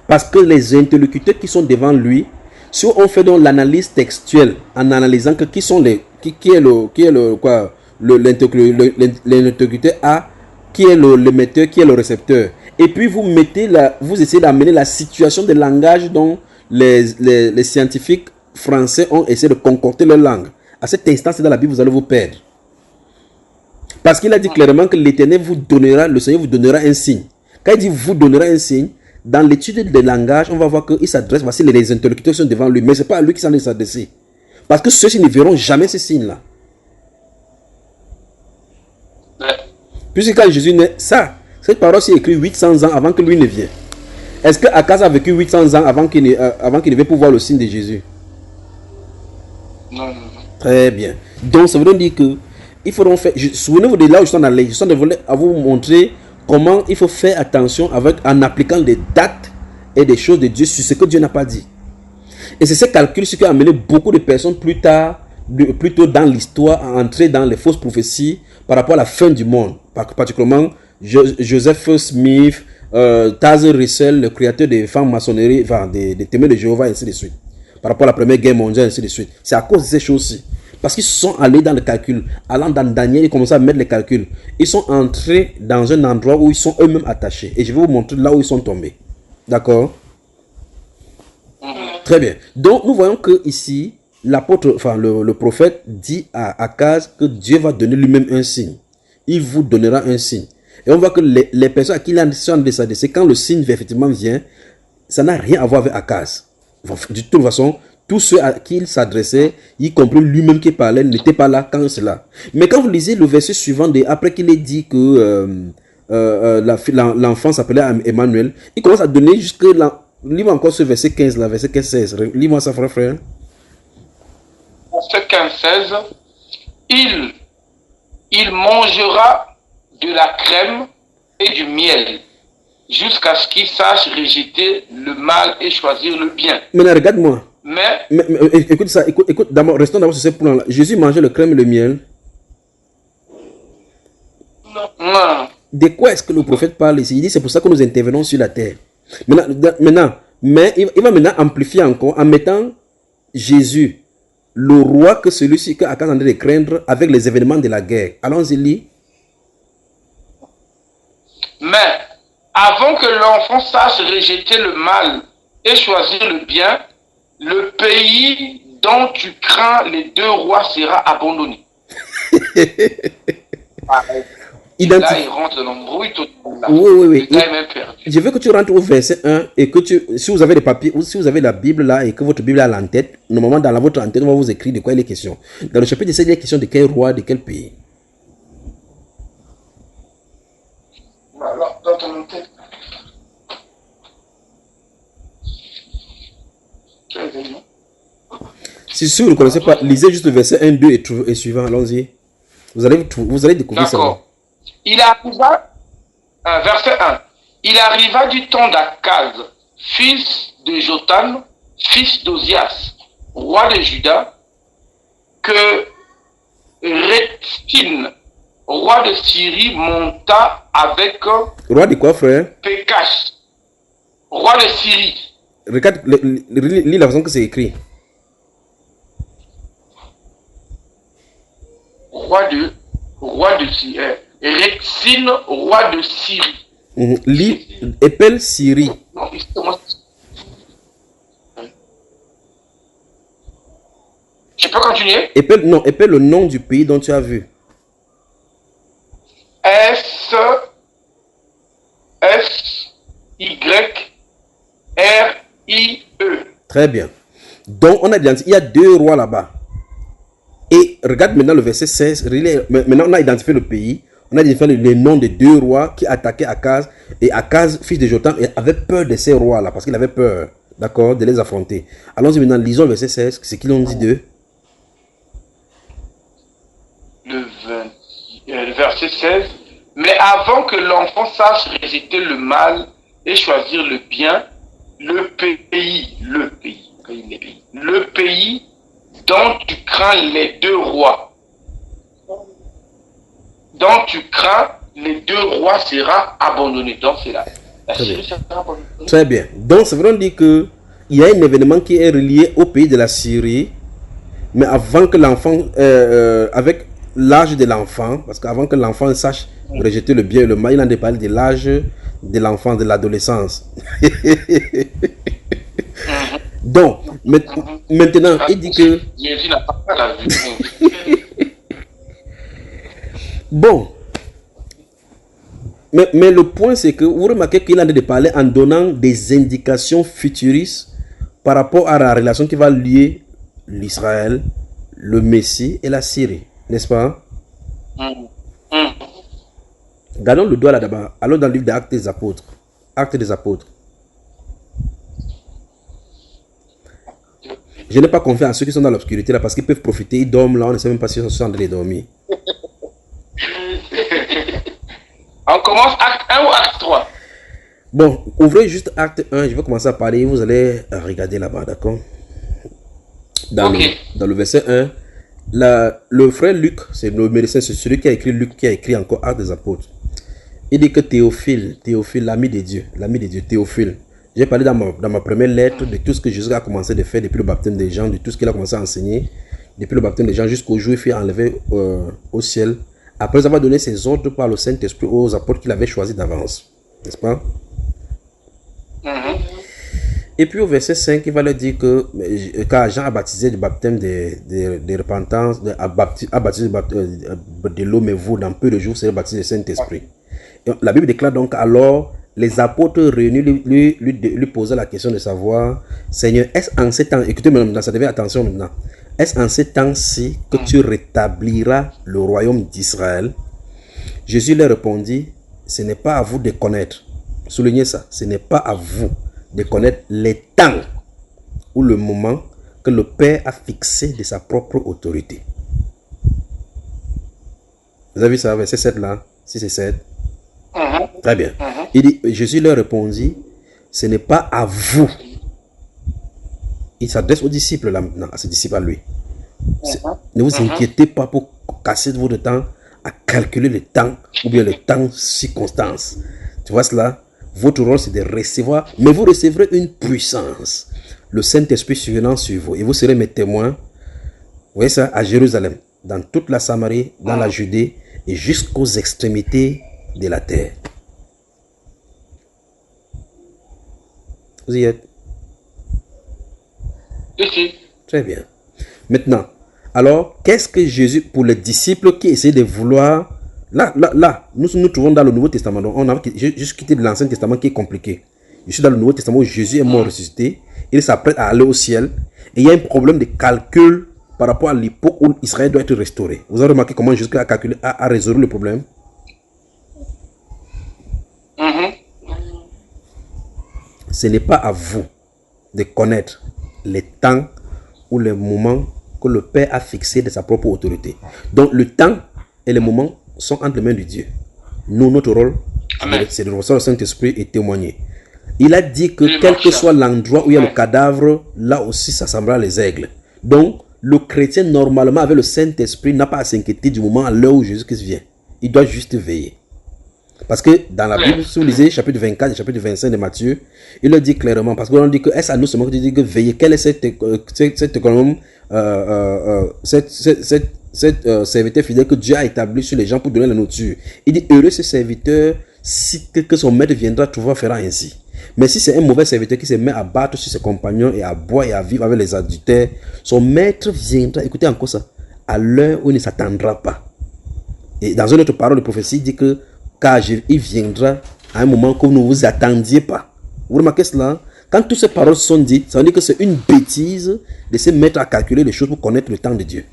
Parce que les interlocuteurs qui sont devant lui, si on fait donc l'analyse textuelle, en analysant que qui est l'interlocuteur A, qui est l'émetteur, qui est le récepteur. Et puis vous essayez d'amener la situation de langage dont les scientifiques français ont essayé de concocter leur langue. À cet instant, c'est dans la Bible, vous allez vous perdre. Parce qu'il a dit clairement que l'Éternel vous donnera, le Seigneur vous donnera un signe. Quand il dit vous donnera un signe, dans l'étude des langages, on va voir qu'il s'adresse, voici les interlocuteurs sont devant lui, mais ce n'est pas à lui qui s'en est s'adresser. Parce que ceux-ci ne verront jamais ce signe-là. Puisque quand Jésus naît, cette parole s'est écrite 800 ans avant que lui ne vienne. Est-ce que Akaz a vécu 800 ans avant qu'il ne vienne pour voir le signe de Jésus?
Non.
Très bien. Donc ça veut dire que il faudra faire. Souvenez-vous de là où je suis en allé. Je suis en train de vous montrer comment il faut faire attention en appliquant les dates et des choses de Dieu sur ce que Dieu n'a pas dit. Et c'est ce calcul qui a amené beaucoup de personnes plus tôt dans l'histoire à entrer dans les fausses prophéties par rapport à la fin du monde. Particulièrement Joseph Smith, Tazer Russell, le créateur des femmes maçonnerie, enfin des témoins de Jéhovah, et ainsi de suite. Par rapport à la première guerre mondiale, et ainsi de suite. C'est à cause de ces choses-ci. Parce qu'ils sont allés dans le calcul. Allant dans Daniel, ils commençaient à mettre les calculs. Ils sont entrés dans un endroit où ils sont eux-mêmes attachés. Et je vais vous montrer là où ils sont tombés. D'accord? Très bien. Donc, nous voyons que ici, l'apôtre, enfin le prophète dit à Akaz que Dieu va donner lui-même un signe. Il vous donnera un signe. Et on voit que les personnes à qui il sont décédés, quand le signe effectivement vient, ça n'a rien à voir avec Akaz. De toute façon, tous ceux à qui il s'adressait, y compris lui-même qui parlait, n'étaient pas là quand cela. Mais quand vous lisez le verset suivant, après qu'il ait dit que l'enfant s'appelait Emmanuel, il commence à donner jusque là. Lis-moi encore ce verset 15 là, verset 15-16. Lis-moi ça, frère.
Verset 15-16. Il mangera de la crème et du miel jusqu'à ce qu'il sache rejeter le mal et choisir le bien.
Maintenant, regarde-moi.
Mais
écoute ça, écoute d'abord, restons d'abord sur ce point-là. Jésus mangeait le crème et le miel.
non.
De quoi est-ce que le prophète parle ici? Il dit c'est pour ça que nous intervenons sur la terre. Mais il va maintenant amplifier encore en mettant Jésus, le roi que celui-ci que Akaz en train de craindre avec les événements de la guerre. Allons-y, lis.
Mais avant que l'enfant sache rejeter le mal et choisir le bien, le pays dont tu crains les deux rois sera abandonné. Là, il rentre dans l'embrouille total.
Oui.
Le gars est même perdu.
Je veux que tu rentres au verset 1 et que si vous avez des papiers ou si vous avez la Bible là et que votre Bible est en tête, normalement dans votre en-tête, on va vous écrire de quoi il est question. Dans le chapitre 17, il est question de quel roi, de quel pays.
Voilà, dans ton en-tête.
Si vous ne connaissez pas, lisez juste le verset 1, 2 et suivant. Allons-y. Vous allez découvrir ça.
D'accord. Il arriva, verset 1, il arriva du temps d'Akaz, fils de Jotam, fils d'Ozias, roi de Juda, que Rétine, roi de Syrie, monta avec
Roi de quoi, frère?
Pékash, roi de Syrie.
Regarde, lis la façon que c'est écrit.
Roi de Syrie. Rétine, roi de Syrie.
Lis, épelle Syrie.
Non, je peux continuer?
Épelle le nom du pays dont tu as vu.
S-Y-R-I-E.
Très bien. Donc, on a identifié, il y a deux rois là-bas. Et regarde maintenant le verset 16. Maintenant, on a identifié le pays. On a identifié les noms des deux rois qui attaquaient Akaz. Et Akaz, fils de Jotam, avait peur de ces rois-là parce qu'il avait peur, d'accord, de les affronter. Allons-y maintenant, lisons le verset 16. C'est qu'ils ont dit d'eux.
Le verset 16. Mais avant que l'enfant sache résister le mal et choisir le bien, le pays dont tu crains les deux rois, sera abandonné. Donc c'est là.
Très bien. Donc ça veut dire que il y a un événement qui est relié au pays de la Syrie, mais avant que l'enfant, avec l'âge de l'enfant, parce qu'avant que l'enfant sache rejeter le bien et le mal, il en a parlé de l'âge de l'enfant, de l'adolescence. Donc, maintenant, il dit que...
Jésus n'a pas la vue.
Bon. Mais le point, c'est que vous remarquez qu'il a de parler en donnant des indications futuristes par rapport à la relation qui va lier l'Israël, le Messie et la Syrie. N'est-ce pas? Gardons le doigt là-bas. Allons dans le livre des Actes des Apôtres. Actes des Apôtres. Je n'ai pas confiance à ceux qui sont dans l'obscurité là parce qu'ils peuvent profiter, ils dorment là, on ne sait même pas s'ils sont en train de dormir.
On commence acte 1 ou acte 3?
Bon, ouvrez juste acte 1, je vais commencer à parler, vous allez regarder là-bas, d'accord? Dans le verset 1, le frère Luc, c'est le médecin, c'est celui qui a écrit Luc, qui a écrit encore Actes des Apôtres. Il dit que Théophile, l'ami de Dieu, Théophile. J'ai parlé dans ma première lettre de tout ce que Jésus a commencé de faire depuis le baptême des gens, de tout ce qu'il a commencé à enseigner, depuis le baptême de Jean jusqu'au jour où il fut enlevé au ciel, après avoir donné ses ordres par le Saint-Esprit aux apôtres qu'il avait choisis d'avance. N'est-ce pas? Et puis au verset 5, il va leur dire que car Jean a baptisé du baptême de repentance, a baptisé de l'eau, mais vous, dans peu de jours, vous serez baptisé du Saint-Esprit. La Bible déclare donc alors, les apôtres réunis lui posaient la question de savoir, Seigneur, est-ce en ces temps, écoutez maintenant, ça devient attention maintenant, est-ce en ces temps-ci que tu rétabliras le royaume d'Israël? Jésus leur répondit, ce n'est pas à vous de connaître, soulignez ça, ce n'est pas à vous de connaître les temps ou le moment que le Père a fixé de sa propre autorité. Vous avez vu ça, verset 7 là, 6 et 7. Très bien. Il dit, Jésus leur répondit, ce n'est pas à vous. Il s'adresse aux disciples là maintenant, à ses disciples à lui. Ne vous inquiétez pas pour casser votre temps à calculer le temps ou bien le temps circonstance. Tu vois cela? Votre rôle c'est de recevoir, mais vous recevrez une puissance. Le Saint-Esprit survenant sur vous et vous serez mes témoins. Vous voyez ça? À Jérusalem, dans toute la Samarie, dans la Judée et jusqu'aux extrémités de la terre. Vous y êtes?
Ici.
Très bien. Maintenant, alors, qu'est-ce que Jésus, pour les disciples qui essaient de vouloir... Là, nous nous trouvons dans le Nouveau Testament. Donc, on a juste quitté l'Ancien Testament qui est compliqué. Je suis dans le Nouveau Testament où Jésus est mort ressuscité. Il s'apprête à aller au ciel. Et il y a un problème de calcul par rapport à l'époque où Israël doit être restauré. Vous avez remarqué comment Jésus a calculé, a résolu le problème? Ce n'est pas à vous de connaître les temps ou les moments que le Père a fixé de sa propre autorité. Donc le temps et les moments sont entre les mains de Dieu. Nous, notre rôle, c'est de recevoir le Saint-Esprit et témoigner. Il a dit que quel que soit l'endroit où il y a le cadavre, là aussi s'assemblera les aigles. Donc, le chrétien, normalement, avec le Saint-Esprit, n'a pas à s'inquiéter du moment à l'heure où Jésus-Christ vient. Il doit juste veiller. Parce que dans la Bible, si vous lisez chapitre 24 et chapitre 25 de Matthieu, il le dit clairement. Parce qu'on dit que est-ce à nous seulement que tu dis que veiller? Quelle est cette serviteur fidèle que Dieu a établi sur les gens pour donner la nourriture? Il dit heureux ce serviteur si que son maître viendra trouver fera ainsi. Mais si c'est un mauvais serviteur qui se met à battre sur ses compagnons et à boire et à vivre avec les adultères, son maître viendra, écoutez encore ça, à l'heure où il ne s'attendra pas. Et dans une autre parole de prophétie, il dit que car il viendra à un moment que vous ne vous attendiez pas. Vous remarquez cela? Quand toutes ces paroles sont dites, ça veut dire que c'est une bêtise de se mettre à calculer les choses pour connaître le temps de Dieu.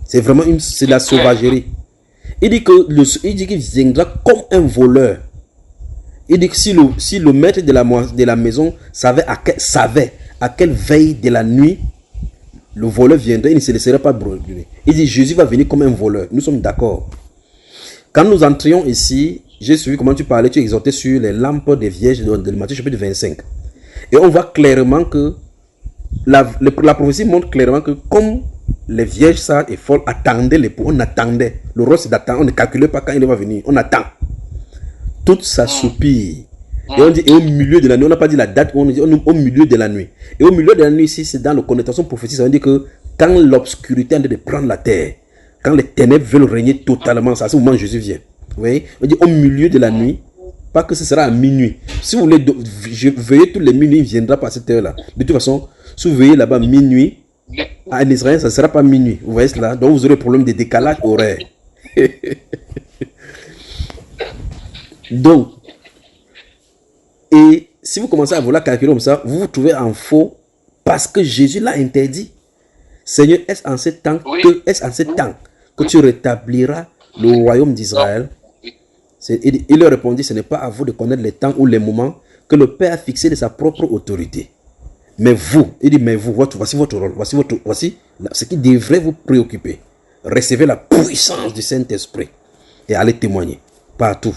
C'est vraiment c'est la sauvagerie. Il dit qu'il viendra comme un voleur. Il dit que si le maître de la maison savait à quelle veille de la nuit le voleur viendrait, il ne se laisserait pas brûler. Il dit Jésus va venir comme un voleur. Nous sommes d'accord. Quand nous entrions ici, j'ai suivi comment tu parlais, tu exhortais sur les lampes des vierges de Matthieu chapitre 25. Et on voit clairement que la prophétie montre clairement que comme les vierges sages et folles attendaient l'époux, on attendait. Le rôle c'est d'attendre, on ne calculait pas quand il va venir, on attend. Tout s'assoupit. Et on dit, et au milieu de la nuit, on n'a pas dit la date, on dit au milieu de la nuit. Et au milieu de la nuit ici, c'est dans la connotation prophétique, ça veut dire que quand l'obscurité est en train de prendre la terre, quand les ténèbres veulent régner totalement, c'est à ce moment où Jésus vient. Vous voyez? On dit au milieu de la nuit, pas que ce sera à minuit. Si vous voulez veiller tous les minuit, il ne viendra pas à cette heure-là. De toute façon, si vous veillez là-bas minuit, en Israël, ça ne sera pas minuit. Vous voyez cela? Donc vous aurez le problème de décalage horaire. Donc, et si vous commencez à vouloir calculer comme ça, vous vous trouvez en faux parce que Jésus l'a interdit. Seigneur, est-ce en ce temps que tu rétabliras le royaume d'Israël? Il leur répondit, ce n'est pas à vous de connaître les temps ou les moments que le Père a fixé de sa propre autorité. Mais vous, il dit, mais vous, voici votre rôle, voici ce qui devrait vous préoccuper. Recevez la puissance du Saint-Esprit et allez témoigner partout.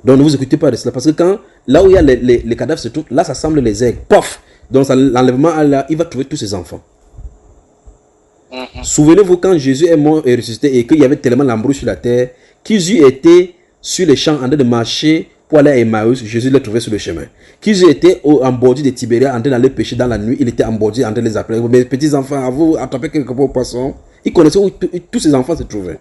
Donc ne vous écoutez pas de cela, parce que quand, là où il y a les cadavres se trouvent, là ça semble les aigles, pof. Donc l'enlèvement, il va trouver tous ses enfants. Souvenez-vous quand Jésus est mort et ressuscité et qu'il y avait tellement l'embrouille sur la terre, qu'ils eussent été sur les champs en train de marcher pour aller à Emmaüs, Jésus les trouvait sur le chemin. Qu'ils étaient en bordure de Tibéria, en train d'aller pêcher dans la nuit, il était en bordure, en train de les appeler. Mes petits enfants, à vous attraper quelque part au poisson. Il connaissait où tous ces enfants se trouvaient.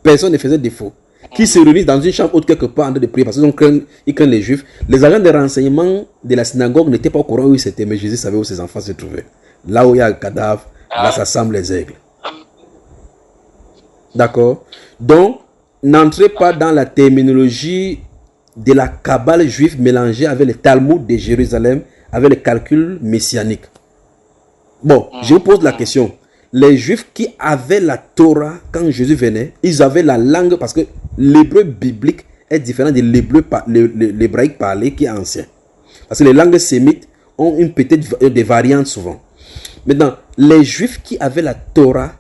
Personne ne faisait défaut. Qui se réunissent dans une chambre haute quelque part en train de prier parce qu'ils craignent les Juifs. Les agents de renseignement de la synagogue n'étaient pas au courant où ils étaient, mais Jésus savait où ses enfants se trouvaient. Là où il y a le cadavre, là ça semble les aigles. D'accord? Donc, n'entrez pas dans la terminologie de la Kabbale juive mélangée avec le Talmud de Jérusalem, avec le calcul messianique. Bon, je vous pose la question. Les Juifs qui avaient la Torah quand Jésus venait, ils avaient la langue parce que l'hébreu biblique est différent de l'hébraïque parlé qui est ancien. Parce que les langues sémites ont peut-être des variantes souvent. Maintenant, les Juifs qui avaient la Torah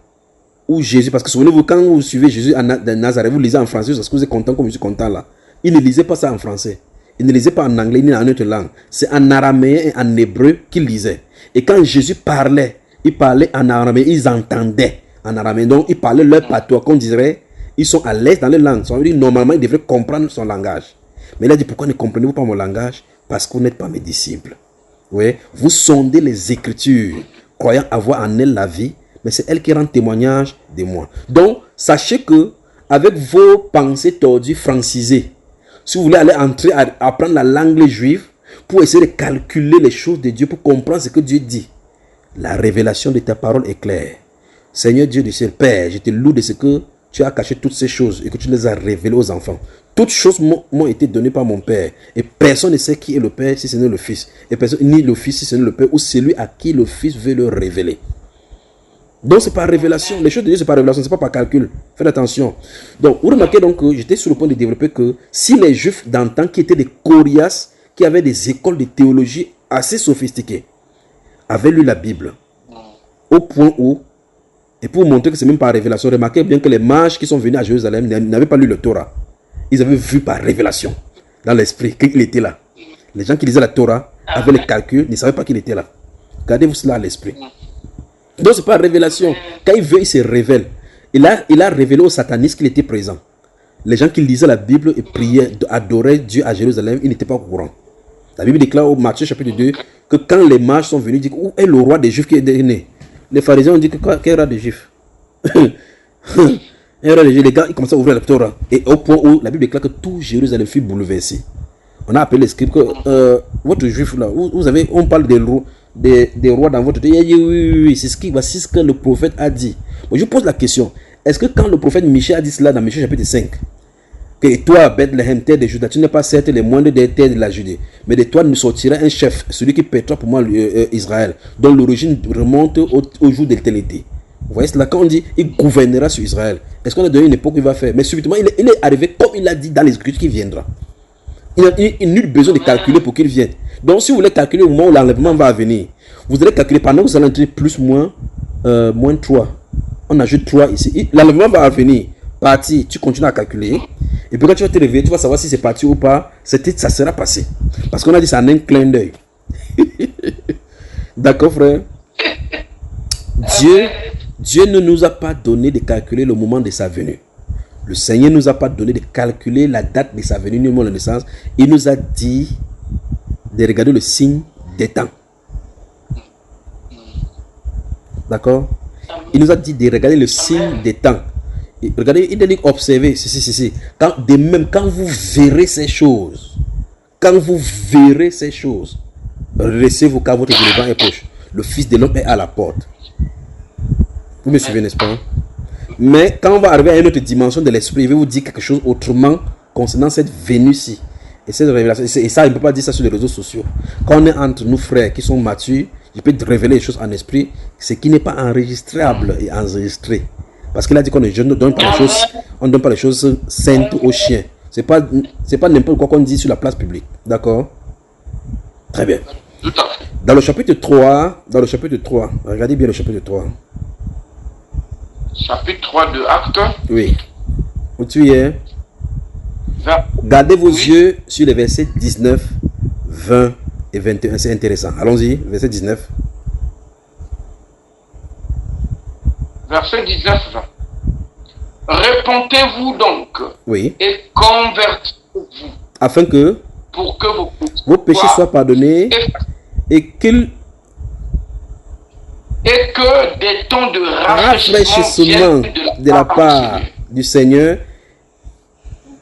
ou Jésus, parce que souvenez-vous, quand vous suivez Jésus de Nazareth, vous lisez en français, parce que vous êtes content comme je suis content là. Ils ne lisaient pas ça en français. Ils ne lisaient pas en anglais ni en autre langue. C'est en araméen et en hébreu qu'ils lisaient. Et quand Jésus parlait, il parlait en araméen, ils entendaient en araméen. Donc, ils parlaient leur patois, qu'on dirait, ils sont à l'aise dans les langues. Ça veut dire, normalement, ils devraient comprendre son langage. Mais il a dit, pourquoi ne comprenez-vous pas mon langage? Parce que vous n'êtes pas mes disciples. Oui? Vous sondez les Écritures, croyant avoir en elles la vie, mais c'est elle qui rend témoignage de moi. Donc, sachez que, avec vos pensées tordues, francisées, si vous voulez aller entrer à apprendre la langue juive, pour essayer de calculer les choses de Dieu, pour comprendre ce que Dieu dit, la révélation de ta parole est claire. Seigneur Dieu du ciel, Père, je te loue de ce que tu as caché toutes ces choses et que tu les as révélées aux enfants. Toutes choses m'ont été données par mon Père. Et personne ne sait qui est le Père si ce n'est le Fils. Et personne, ni le Fils si ce n'est le Père, ou celui à qui le Fils veut le révéler. Donc c'est par révélation. Les choses de Dieu, c'est par révélation, c'est pas par calcul. Faites attention. Donc, vous remarquez donc que j'étais sur le point de développer que si les Juifs d'antan qui étaient des coriaces, qui avaient des écoles de théologie assez sophistiquées, avaient lu la Bible, au point où, et pour montrer que c'est même par révélation, remarquez bien que les mages qui sont venus à Jérusalem n'avaient pas lu le Torah. Ils avaient vu par révélation, dans l'esprit, qu'il était là. Les gens qui lisaient la Torah, avaient les calculs, ne savaient pas qu'il était là. Gardez-vous cela à l'esprit. Donc c'est par révélation. Quand il veut, il se révèle. Il a révélé aux satanistes qu'il était présent. Les gens qui lisaient la Bible et priaient, adoraient Dieu à Jérusalem, ils n'étaient pas au courant. La Bible déclare au Matthieu chapitre 2 que quand les mages sont venus, ils disent où est le roi des Juifs qui est né? Les pharisiens ont dit quel roi des Juifs? Un roi des Juifs, les gars, ils commencent à ouvrir la Torah. Et au point où la Bible déclare que tout Jérusalem fut bouleversé. On a appelé les scribes que votre Juif là, on parle des rois dans votre pays. Oui, voici ce que le prophète a dit. Bon, je pose la question, est-ce que quand le prophète Michée a dit cela dans Michée chapitre 5, que toi, Bethléem, terre de Juda, tu n'es pas certes les moindres des terres de la Judée, mais de toi nous sortira un chef, celui qui pètera pour moi Israël, dont l'origine remonte au jour de l'éternité. Vous voyez cela, quand on dit il gouvernera sur Israël, est-ce qu'on a donné une époque qu'il va faire? Mais subitement, il est arrivé comme il a dit dans les Écritures qu'il viendra. Il n'a nul besoin de calculer pour qu'il vienne. Donc, si vous voulez calculer au moment où l'enlèvement va venir, vous allez calculer pendant que vous allez entrer plus, moins 3. On ajoute 3 ici. L'enlèvement va venir. Parti, tu continues à calculer. Et puis quand tu vas te réveiller, tu vas savoir si c'est parti ou pas. Ça sera passé. Parce qu'on a dit ça en un clin d'œil. D'accord, frère? Dieu ne nous a pas donné de calculer le moment de sa venue. Le Seigneur ne nous a pas donné de calculer la date de sa venue, ni le moment de naissance. Il nous a dit de regarder le signe des temps. D'accord? Il nous a dit de regarder le signe des temps. Et regardez, il a dit observer, de même, quand vous verrez ces choses, recevez-vous car votre délivrance est proche. Le Fils de l'homme est à la porte. Vous me suivez, n'est-ce pas? Mais quand on va arriver à une autre dimension de l'esprit, il va vous dire quelque chose autrement concernant cette venue-ci. Et cette révélation, et ça, il ne peut pas dire ça sur les réseaux sociaux. Quand on est entre nous frères qui sont matures, je peux te révéler les choses en esprit, ce qui n'est pas enregistrable et enregistré. Parce qu'il a dit qu'on ne donne pas les choses saintes aux chiens. C'est pas n'importe quoi qu'on dit sur la place publique. D'accord? Très bien. Dans le chapitre 3, regardez bien le chapitre 3.
Chapitre 3 de Actes.
Oui. Où tu es? Gardez vos yeux sur les versets 19, 20 et 21. C'est intéressant. Allons-y, verset 19.
Verset 19. Répentez-vous donc.
Oui.
Et convertissez-vous.
afin que
pour que
vos péchés soient pardonnés et qu'il
et que des temps de
rafraîchissement de la part du Seigneur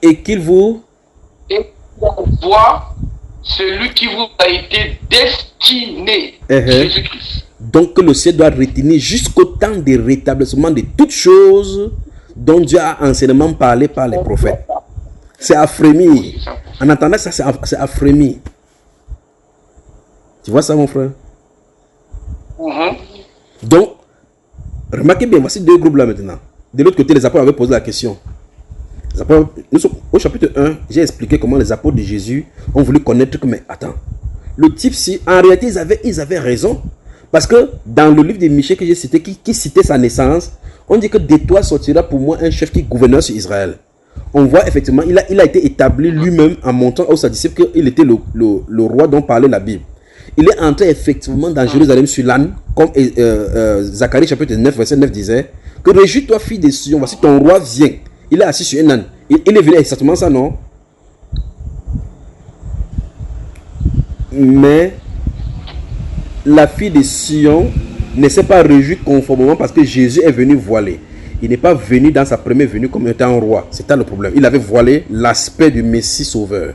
et qu'il vous
voit celui qui vous a été destiné, Jésus-Christ.
Donc le ciel doit retenir jusqu'au temps du rétablissement de toutes choses dont Dieu a anciennement parlé par les prophètes. C'est à frémir. En attendant ça, c'est à frémir. Tu vois ça, mon frère? Donc, remarquez bien, voici deux groupes là maintenant. De l'autre côté, les apôtres avaient posé la question. Les apôtres, nous sommes au chapitre 1, j'ai expliqué comment les apôtres de Jésus ont voulu connaître que, mais attends, le type, si en réalité, ils avaient raison. Parce que dans le livre de Michée que j'ai cité, qui citait sa naissance, on dit que de toi sortira pour moi un chef qui gouvernera sur Israël. On voit effectivement, il a été établi lui-même en montrant aux ses disciples qu'il était le roi dont parlait la Bible. Il est entré effectivement dans Jérusalem sur l'âne, comme Zacharie chapitre 9, verset 9 disait, que réjouis-toi, fille de Sion, voici ton roi vient. Il est assis sur un âne. Il est venu exactement ça, non? Mais la fille de Sion ne s'est pas réjouie conformément parce que Jésus est venu voilé. Il n'est pas venu dans sa première venue comme étant un roi. C'était le problème. Il avait voilé l'aspect du Messie sauveur.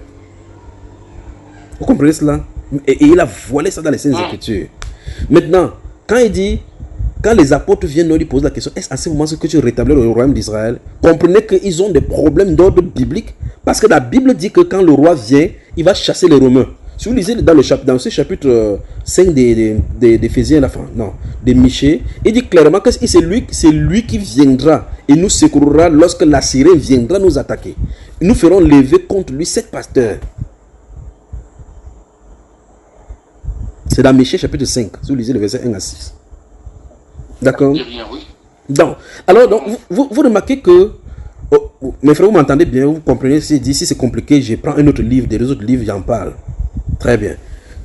Vous comprenez cela? Et il a voilé ça dans les Saintes Écritures. Maintenant, quand les apôtres viennent nous lui poser la question, est-ce à ce moment que tu rétablis le royaume d'Israël? Comprenez qu'ils ont des problèmes d'ordre biblique. Parce que la Bible dit que quand le roi vient, il va chasser les Romains. Si vous lisez dans ce chapitre 5 d'Éphésiens, de Michée, il dit clairement que c'est lui qui viendra et nous secourra lorsque l'Assyrien viendra nous attaquer. Nous ferons lever contre lui 7 pasteurs. C'est dans Michée chapitre 5, si vous lisez le verset 1 à 6. D'accord? Donc, alors, vous remarquez que, mes frères, vous m'entendez bien, vous comprenez, si c'est compliqué, je prends un autre livre, des autres livres, j'en parle. Très bien.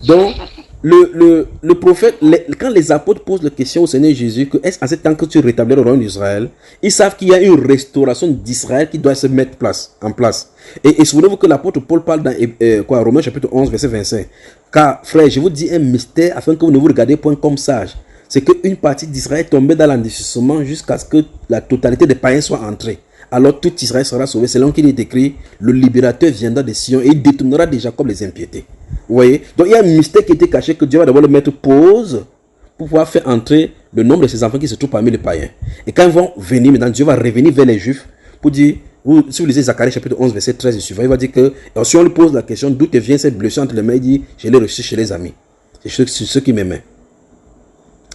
Donc, le prophète, quand les apôtres posent la question au Seigneur Jésus, que est-ce en ce temps que tu rétablis le royaume d'Israël, ils savent qu'il y a une restauration d'Israël qui doit se mettre en place. Et souvenez-vous que l'apôtre Paul parle dans Romains chapitre 11, verset 25. Car, frère, je vous dis un mystère afin que vous ne vous regardez point comme sage. C'est qu'une partie d'Israël est tombée dans l'endurcissement jusqu'à ce que la totalité des païens soit entrée. Alors tout Israël sera sauvé. Selon qu'il est écrit, le libérateur viendra de Sion et il détournera de Jacob les impiétés. Vous voyez? Donc il y a un mystère qui était caché que Dieu va d'abord le mettre pause pour pouvoir faire entrer le nombre de ses enfants qui se trouvent parmi les païens. Et quand ils vont venir, maintenant Dieu va revenir vers les Juifs pour dire, si vous lisez Zacharie chapitre 11, verset 13 et suivant, il va dire que, si on lui pose la question d'où te vient cette blessure entre les mains, il dit, je l'ai reçu chez les amis. C'est ceux qui m'aimaient.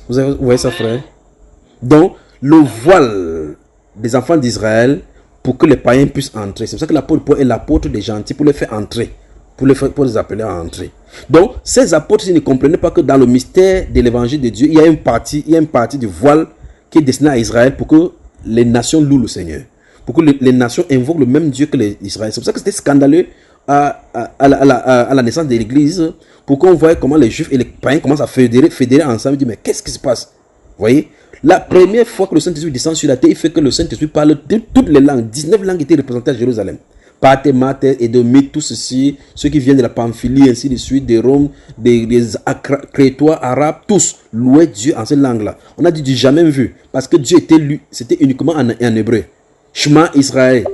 Vous voyez ça, frère? Donc, le voile des enfants d'Israël pour que les païens puissent entrer. C'est pour ça que l'apôtre Paul est l'apôtre des gentils pour les faire entrer. Pour les appeler à entrer. Donc, ces apôtres, ils ne comprenaient pas que dans le mystère de l'évangile de Dieu, il y a une partie du voile qui est destinée à Israël pour que les nations louent le Seigneur. Pour que les nations invoquent le même Dieu que les Israël. C'est pour ça que c'était scandaleux à la naissance de l'Église, pour qu'on voit comment les Juifs et les païens commencent à fédérer ensemble. Ils disent, mais qu'est-ce qui se passe? Vous voyez? La première fois que le Saint-Esprit descend sur la terre, il fait que le Saint-Esprit parle de toutes les langues. 19 langues étaient représentées à Jérusalem. Parthe, Mater, Édomite, tout ceci, ceux qui viennent de la Pamphylie, ainsi de suite, des Roms, des Crétois, Arabes, tous louaient Dieu en cette langue-là. On a dit du jamais vu, parce que Dieu était lu, c'était uniquement en hébreu. Shema Israël.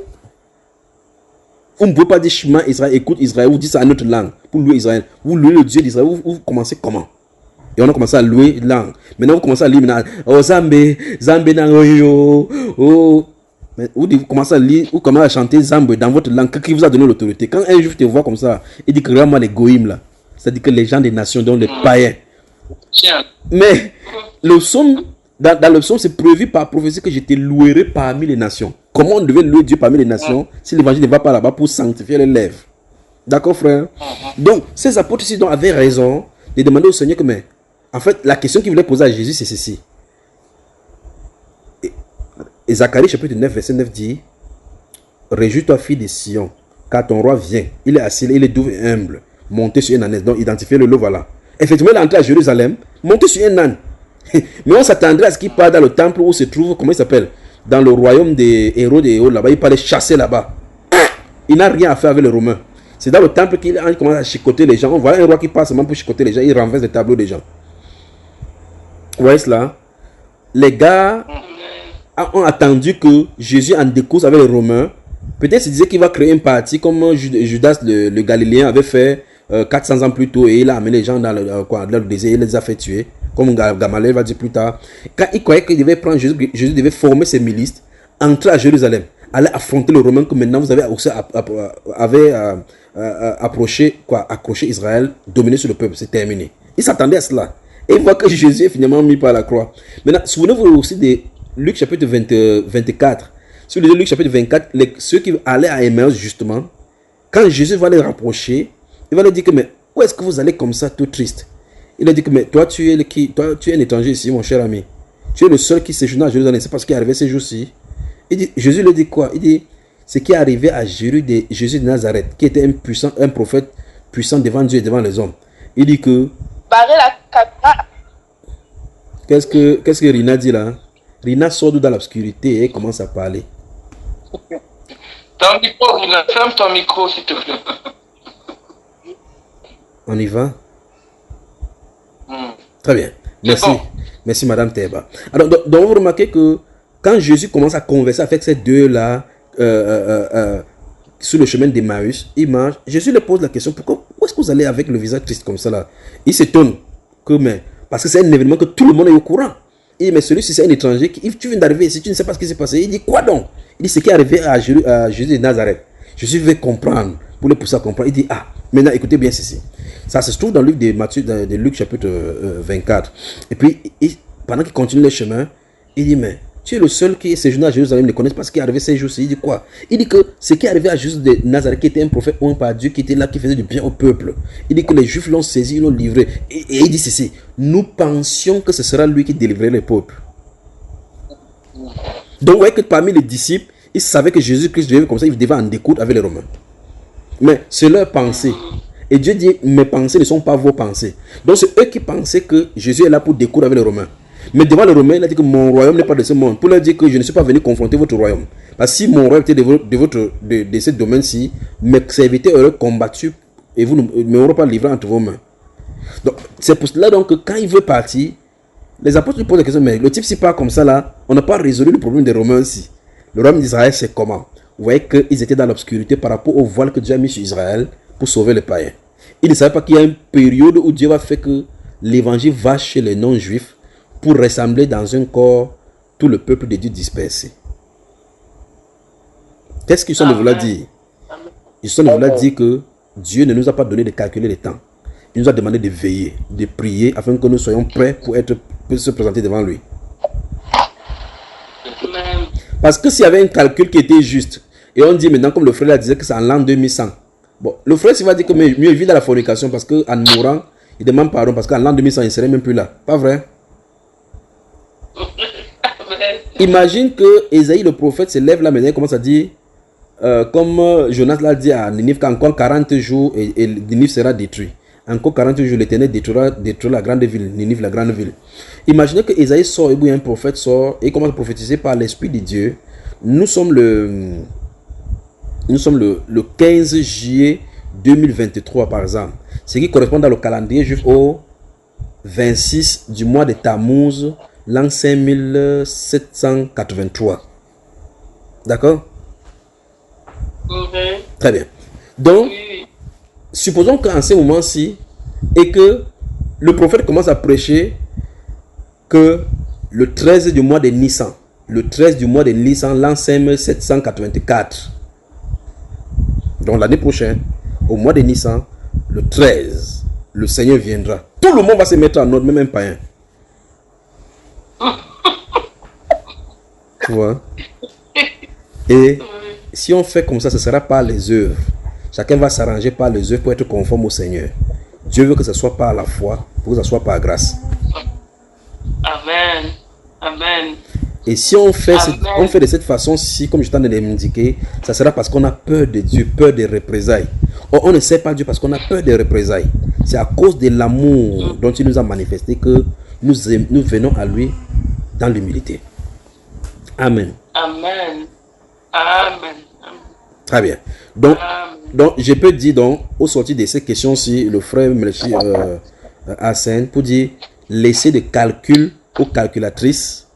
Vous ne pouvez pas dire Shema Israël, écoute Israël, vous dites ça en notre langue, pour louer Israël. Vous louez le Dieu d'Israël, vous commencez comment? Et on a commencé à louer langue. Maintenant, vous commencez à lire maintenant. Oh, Zambé, Zambé, oh. Mais vous commencez à lire, vous commencez à chanter Zambé dans votre langue. Qui vous a donné l'autorité? Quand un juif te voit comme ça, il dit que regarde-moi les goïms là. C'est-à-dire que les gens des nations, dont les païens. Mais le psaume, dans le psaume, c'est prévu par prophétie que je te louerai parmi les nations. Comment on devait louer Dieu parmi les nations si l'évangile ne va pas là-bas pour sanctifier les lèvres? D'accord, frère? Donc, ces apôtres ici avaient raison de demander au Seigneur que, mais en fait, la question qu'il voulait poser à Jésus, c'est ceci. Et Zacharie chapitre 9, verset 9 dit, réjouis-toi, fille de Sion, car ton roi vient. Il est assis, il est doux et humble, monté sur un âne. Donc, identifiez-le, voilà. Effectivement, il est entré à Jérusalem, monté sur un âne. Mais on s'attendrait à ce qu'il parte dans le temple où se trouve, comment il s'appelle? Dans le royaume des héros là-bas, il parlait chasser là-bas. Il n'a rien à faire avec les Romains. C'est dans le temple qu'il commence à chicoter les gens. On voit un roi qui passe même pour chicoter les gens. Il renverse les tableaux des gens. Vous voyez cela? Les gars ont attendu que Jésus en découse avec les Romains. Peut-être qu'ils disaient qu'il va créer un parti comme Judas le Galiléen avait fait 400 ans plus tôt et il a amené les gens dans le désert et il les a fait tuer. Comme Gamaliel va dire plus tard. Quand il croyait qu'il devait prendre Jésus, Jésus devait former ses milices, entrer à Jérusalem, aller affronter les Romains que maintenant vous avez aussi accroché Israël, dominer sur le peuple, c'est terminé. Il s'attendait à cela. Et il voit que Jésus est finalement mis par la croix. Maintenant, souvenez-vous aussi de Luc chapitre 24. Si vous lisez Luc chapitre 24, ceux qui allaient à Emmaüs justement, quand Jésus va les rapprocher, il va leur dire que mais où est-ce que vous allez comme ça tout triste? Il a dit que mais toi tu es un étranger ici mon cher ami. Tu es le seul qui séjourne à Jérusalem. C'est parce qu'il est arrivé ces jours-ci. Jésus lui dit quoi? Il dit ce qui est arrivé à Jésus de Nazareth, qui était un prophète puissant devant Dieu et devant les hommes. Il dit que qu'est-ce que Rina dit là? Rina sort dans l'obscurité et commence à parler.
Ton micro, Rina, ferme ton micro s'il te plaît.
On y va? Très bien. Merci.
Bon.
Merci Madame Teba. Alors, donc vous remarquez que quand Jésus commence à converser avec ces deux-là sur le chemin d'Emmaüs, il marche. Jésus leur pose la question, où est-ce que vous allez avec le visage triste comme ça là? Il s'étonne parce que c'est un événement que tout le monde est au courant. Il dit, mais celui-ci c'est un étranger, tu viens d'arriver ici, tu ne sais pas ce qui s'est passé. Il dit, quoi donc? Il dit, ce qui est arrivé à Jésus de Nazareth. Jésus veut comprendre, pour le pousser à comprendre. Il dit, maintenant écoutez bien ceci. Ça se trouve dans le livre de Luc chapitre 24. Et puis, pendant qu'il continue le chemin, il dit, mais tu es le seul qui est séjourné à Jérusalem, ne connaît pas ce qui est arrivé ces jours-ci. Il dit quoi? Il dit que ce qui est arrivé à Jésus de Nazareth, qui était un prophète oint par Dieu, qui était là, qui faisait du bien au peuple. Il dit que les Juifs l'ont saisi, ils l'ont livré. Et il dit ceci, nous pensions que ce sera lui qui délivrerait le peuple. Donc, vous voyez que parmi les disciples, ils savaient que Jésus-Christ devait comme ça, il devait en découdre avec les Romains. Mais c'est leur pensée. Et Dieu dit, mes pensées ne sont pas vos pensées. Donc c'est eux qui pensaient que Jésus est là pour découdre avec les Romains. Mais devant les Romains, il a dit que mon royaume n'est pas de ce monde. Pour leur dire que je ne suis pas venu confronter votre royaume. Parce que si mon royaume était de ce domaine-ci, mes serviteurs auraient combattu et vous ne m'aurez pas livré entre vos mains. Donc c'est pour cela donc que quand il veut partir, les apôtres lui posent la question, mais le type s'il part comme ça là, on n'a pas résolu le problème des Romains aussi. Le royaume d'Israël, c'est comment? Vous voyez qu'ils étaient dans l'obscurité par rapport au voile que Dieu a mis sur Israël pour sauver les païens. Ils ne savaient pas qu'il y a une période où Dieu va faire que l'évangile va chez les non-juifs pour rassembler dans un corps tout le peuple de Dieu dispersé. Qu'est-ce qu'ils sont de vouloir dire? Ils sont de vouloir dire que Dieu ne nous a pas donné de calculer le temps. Il nous a demandé de veiller, de prier afin que nous soyons prêts pour se présenter devant lui. Parce que s'il y avait un calcul qui était juste, et on dit maintenant, comme le frère disait que c'est en l'an 2100. Bon, le frère s'il va dire que mieux il vit dans la fornication parce qu'en mourant, il demande pardon parce qu'en l'an 2100, il ne serait même plus là. Pas vrai? Imagine que Ésaïe le prophète se lève là maintenant et commence à dire, comme Jonas l'a dit à Ninive, qu'encore 40 jours et Ninive sera détruit. Encore 40 jours, l'Éternel détruira la grande ville, Ninive, la grande ville. Imaginez que Ésaïe sort, et puis un prophète sort et commence à prophétiser par l'Esprit de Dieu. Nous sommes le 15 juillet 2023 par exemple. Ce qui correspond dans le calendrier juif au 26 du mois de Tammuz, l'an 5783. D'accord? Très bien. Donc, supposons qu'en ce moment-ci, et que le prophète commence à prêcher que le 13 du mois de Nissan, l'an 5784, donc l'année prochaine, au mois de Nissan, le 13, le Seigneur viendra. Tout le monde va se mettre en ordre, même un païen. Tu vois? Et si on fait comme ça, ce sera par les œuvres. Chacun va s'arranger par les œuvres pour être conforme au Seigneur. Dieu veut que ce soit par la foi, pour que ce soit par grâce.
Amen. Amen.
Et si on fait de cette façon-ci, comme je t'en ai indiqué, ça sera parce qu'on a peur de Dieu, peur des représailles. Or, on ne sait pas Dieu parce qu'on a peur des représailles. C'est à cause de l'amour dont il nous a manifesté que nous venons à lui dans l'humilité. Amen.
Amen. Amen.
Très bien. Donc, je peux dire, donc, au sortir de ces questions-ci, le frère Melchi Hassan, pour dire, laissez de calcul aux calculatrices,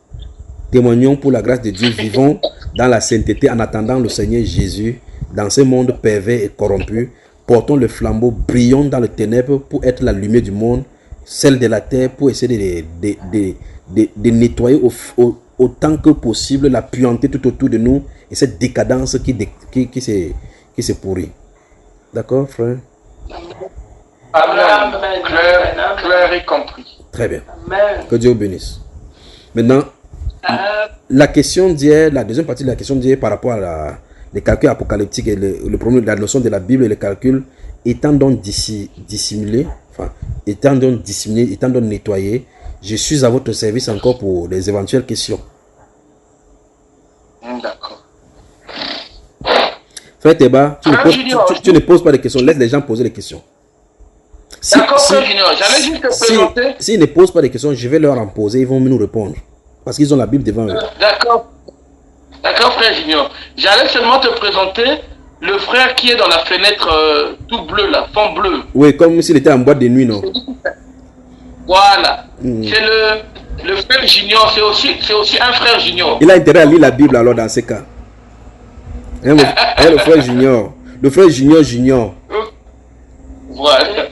témoignons pour la grâce de Dieu, vivons dans la sainteté en attendant le Seigneur Jésus, dans ce monde pervers et corrompu, portons le flambeau, brillons dans le ténèbre pour être la lumière du monde, celle de la terre, pour essayer de nettoyer autant que possible la puanteur tout autour de nous et cette décadence qui se pourrit. D'accord, frère?
Amen. Clair et compris.
Très bien. Que Dieu vous bénisse. Maintenant, la question d'hier, la deuxième partie de la question d'hier par rapport à les calculs apocalyptiques et le problème de la notion de la Bible et les calculs étant donc dissimulés, étant donc nettoyés, je suis à votre service encore pour les éventuelles questions.
D'accord.
Frère Teba, tu ne poses pas de questions, laisse les gens poser les questions.
D'accord, frère Junior, j'allais juste te présenter.
S'ils ne posent pas de questions, je vais leur en poser, ils vont nous répondre. Parce qu'ils ont la Bible devant eux.
D'accord. D'accord, frère Junior. J'allais seulement te présenter le frère qui est dans la fenêtre tout bleu, là, fond bleu.
Oui, comme s'il était en boîte de nuit, non?
Voilà. C'est le frère Junior, c'est aussi un frère Junior.
Il a intérêt à lire la Bible alors dans ces cas. Hein, le frère Junior. Le frère Junior.
Voilà.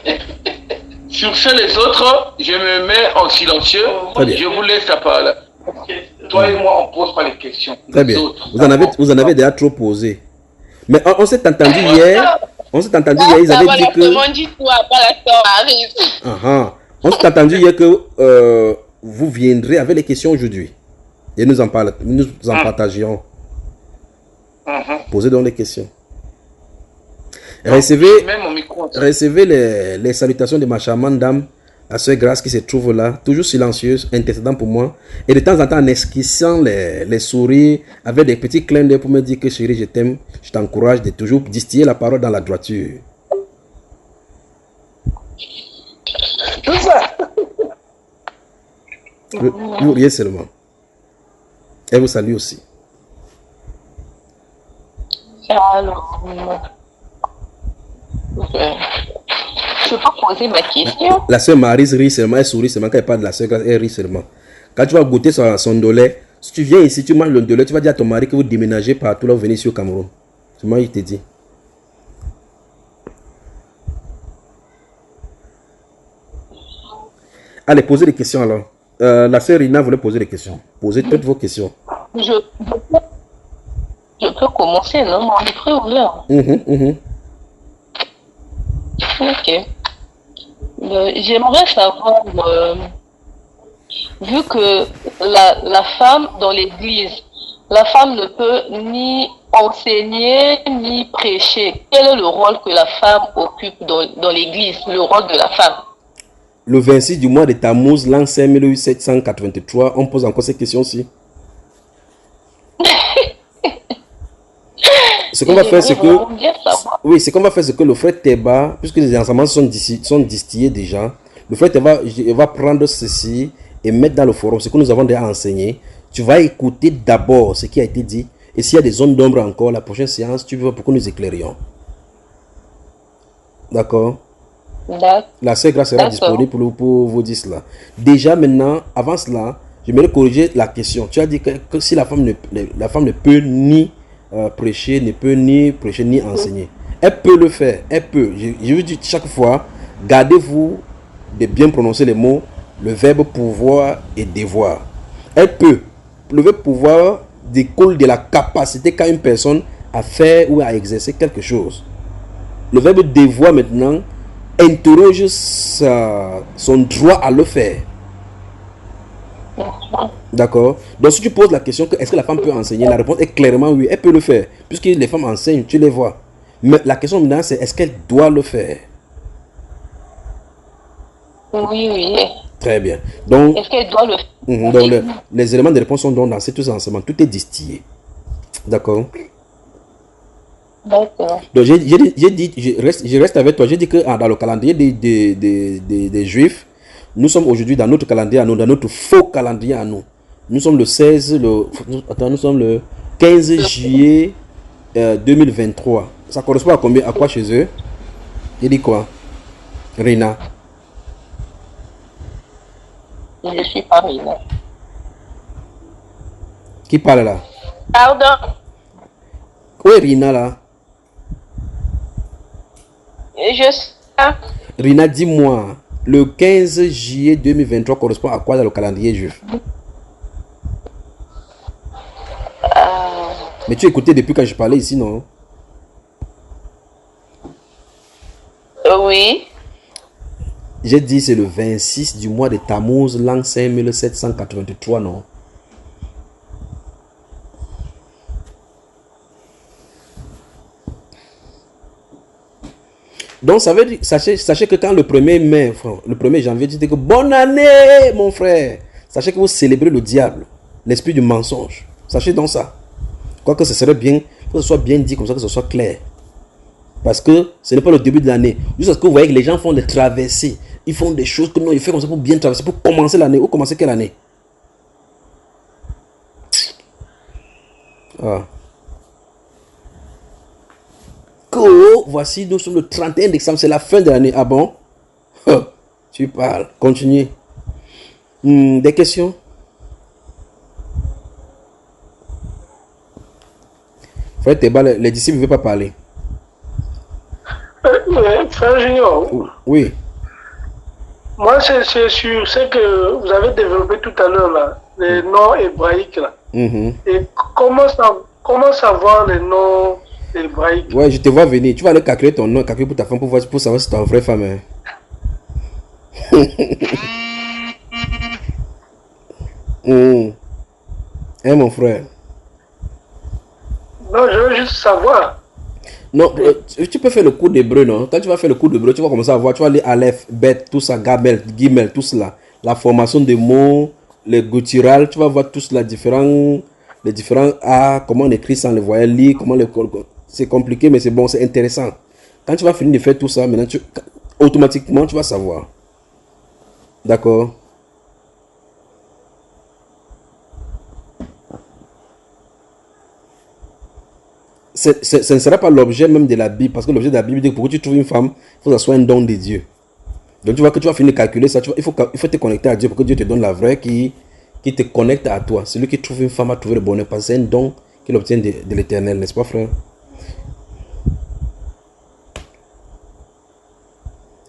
Sur ce, les autres, je me mets en silencieux. Je vous laisse la parole. Toi et moi, on ne pose pas les questions.
Très bien. Vous en avez déjà trop posé. Mais on s'est entendu hier. On s'est entendu hier, ils avaient dit que... On s'est entendu hier que vous viendrez avec les questions aujourd'hui. Et nous en partagerons. Posez donc les questions. Recevez les salutations de ma charmante dame, la sœur Grâce qui se trouve là, toujours silencieuse, intercédant pour moi, et de temps en temps en esquissant les sourires, avec des petits clins d'œil pour me dire que chérie, je t'aime, je t'encourage de toujours distiller la parole dans la droiture.
Tout ça.
Vous riez seulement. Elle vous salue aussi.
Alors, je peux poser ma question.
La sœur Maryse rit seulement, elle sourit seulement. Quand elle parle de la sœur Grâce, elle rit seulement. Quand tu vas goûter son dolé, si tu viens ici, tu manges le dolé, tu vas dire à ton mari que vous déménagez partout là, vous venez ici au Cameroun. C'est moi qui te dit. Allez, posez des questions alors. La sœur Rina voulait poser des questions. Posez toutes vos questions.
Je peux commencer, non? Mon micro est ouvert. Ok. J'aimerais savoir, vu que la femme dans l'église, la femme ne peut ni enseigner ni prêcher. Quel est le rôle que la femme occupe dans l'église, le rôle de la femme?
Le 26 du mois de Tammuz, l'an 5783, on pose encore ces questions-ci. Ce qu'on va faire, c'est que... Oui, ce qu'on va faire, c'est que le frère Teba, puisque les enseignements sont distillés déjà, le frère Teba va prendre ceci et mettre dans le forum ce que nous avons déjà enseigné. Tu vas écouter d'abord ce qui a été dit. Et s'il y a des zones d'ombre encore, la prochaine séance, tu veux pour que nous éclairions. D'accord? La sœur Grâce sera disponible pour vous dire cela. Déjà maintenant, avant cela, je vais corriger la question. Tu as dit que si la femme ne peut ni prêcher, ne peut ni prêcher ni enseigner. Elle peut le faire, elle peut. Je vous dis chaque fois, gardez-vous de bien prononcer les mots, le verbe pouvoir et devoir. Elle peut. Le verbe pouvoir découle de la capacité qu'a une personne à faire ou à exercer quelque chose. Le verbe devoir maintenant interroge son droit à le faire. D'accord. Donc si tu poses la question que est-ce que la femme peut enseigner, la réponse est clairement oui, elle peut le faire. Puisque les femmes enseignent, tu les vois. Mais la question maintenant c'est est-ce qu'elle doit le faire?
Oui.
Très bien. Donc,
est-ce qu'elle doit le faire?
Donc les éléments de réponse sont donc dans ces enseignements. Tout est distillé. D'accord.
D'accord.
Donc j'ai dit, je reste avec toi. J'ai dit que dans le calendrier des Juifs, nous sommes aujourd'hui dans notre calendrier à nous, dans notre faux calendrier à nous. Nous sommes le 16, nous sommes le 15 juillet 2023. Ça correspond à combien? À quoi chez eux? Il dit quoi? Rina.
Je ne suis pas Rina.
Qui parle là?
Pardon.
Où est Rina là?
Je sais.
Rina, dis-moi, le 15 juillet 2023 correspond à quoi dans le calendrier juif? Mais tu écoutais depuis quand je parlais ici, non?
Oui.
J'ai dit c'est le 26 du mois de Tammuz, l'an 5783, non? Donc ça veut dire, sachez que quand le 1er mai, le 1er janvier, tu dis que bonne année, mon frère. Sachez que vous célébrez le diable, l'esprit du mensonge. Sachez donc ça. Quoique ce serait bien que ce soit bien dit comme ça, que ce soit clair. Parce que ce n'est pas le début de l'année. Juste parce que vous voyez que les gens font des traversées. Ils font des choses que non, ils font comme ça pour bien traverser, pour commencer l'année. Ou commencer quelle année? Ah. Que voici, nous sommes le 31 décembre, c'est la fin de l'année. Ah bon? Tu parles. Continue. Des questions? Frère Théba, les disciples ne veulent pas parler.
Frère Junior,
Oui.
moi c'est sur ce que vous avez développé tout à l'heure là, les noms hébraïques là. Et comment savoir les noms hébraïques?
Ouais, je te vois venir. Tu vas aller calculer ton nom, calculer pour ta femme pour savoir si c'est ta vraie femme. Hein. Hein, mon frère?
Non, je veux juste savoir.
Non, tu peux faire le cours d'hébreu, non? Quand tu vas faire le cours d'hébreu, tu vas commencer à voir, tu vas lire Aleph, Bet, tout ça, Gabel, Gimel, tout cela. La formation des mots, les gutturales, tu vas voir tout cela, les différents A, comment on écrit sans les voyelles, lire, comment les... C'est compliqué, mais c'est bon, c'est intéressant. Quand tu vas finir de faire tout ça, maintenant, automatiquement, tu vas savoir. D'accord? Ce ne sera pas l'objet même de la Bible, parce que l'objet de la Bible dit que pour que tu trouves une femme, il faut que ça soit un don de Dieu. Donc tu vois que tu vas finir de calculer ça, il faut te connecter à Dieu pour que Dieu te donne la vraie qui te connecte à toi. Celui qui trouve une femme a trouvé le bonheur, parce que c'est un don qu'il obtient de l'Éternel, n'est-ce pas, frère?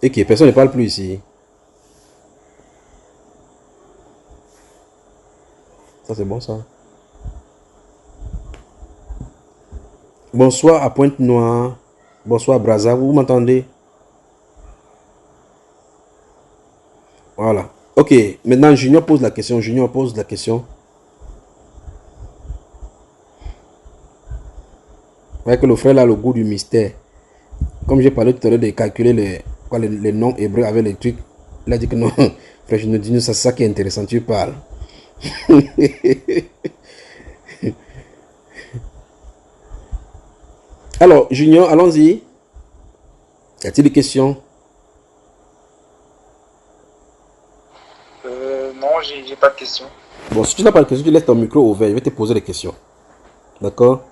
Et que personne ne parle plus ici. Ça c'est bon ça. Bonsoir à Pointe-Noire. Bonsoir à Brazza. Vous m'entendez? Voilà. Ok. Maintenant, Junior pose la question. Junior pose la question. Vous voyez que le frère a le goût du mystère. Comme j'ai parlé tout à l'heure de calculer les noms hébreux avec les trucs. Il a dit que non. Frère, je ne dis ça, c'est ça qui est intéressant. Tu parles. Alors, Junior, allons-y. Y a-t-il des questions?
Non, j'ai pas de questions.
Bon, si tu n'as pas de questions, tu laisses ton micro ouvert. Je vais te poser des questions. D'accord?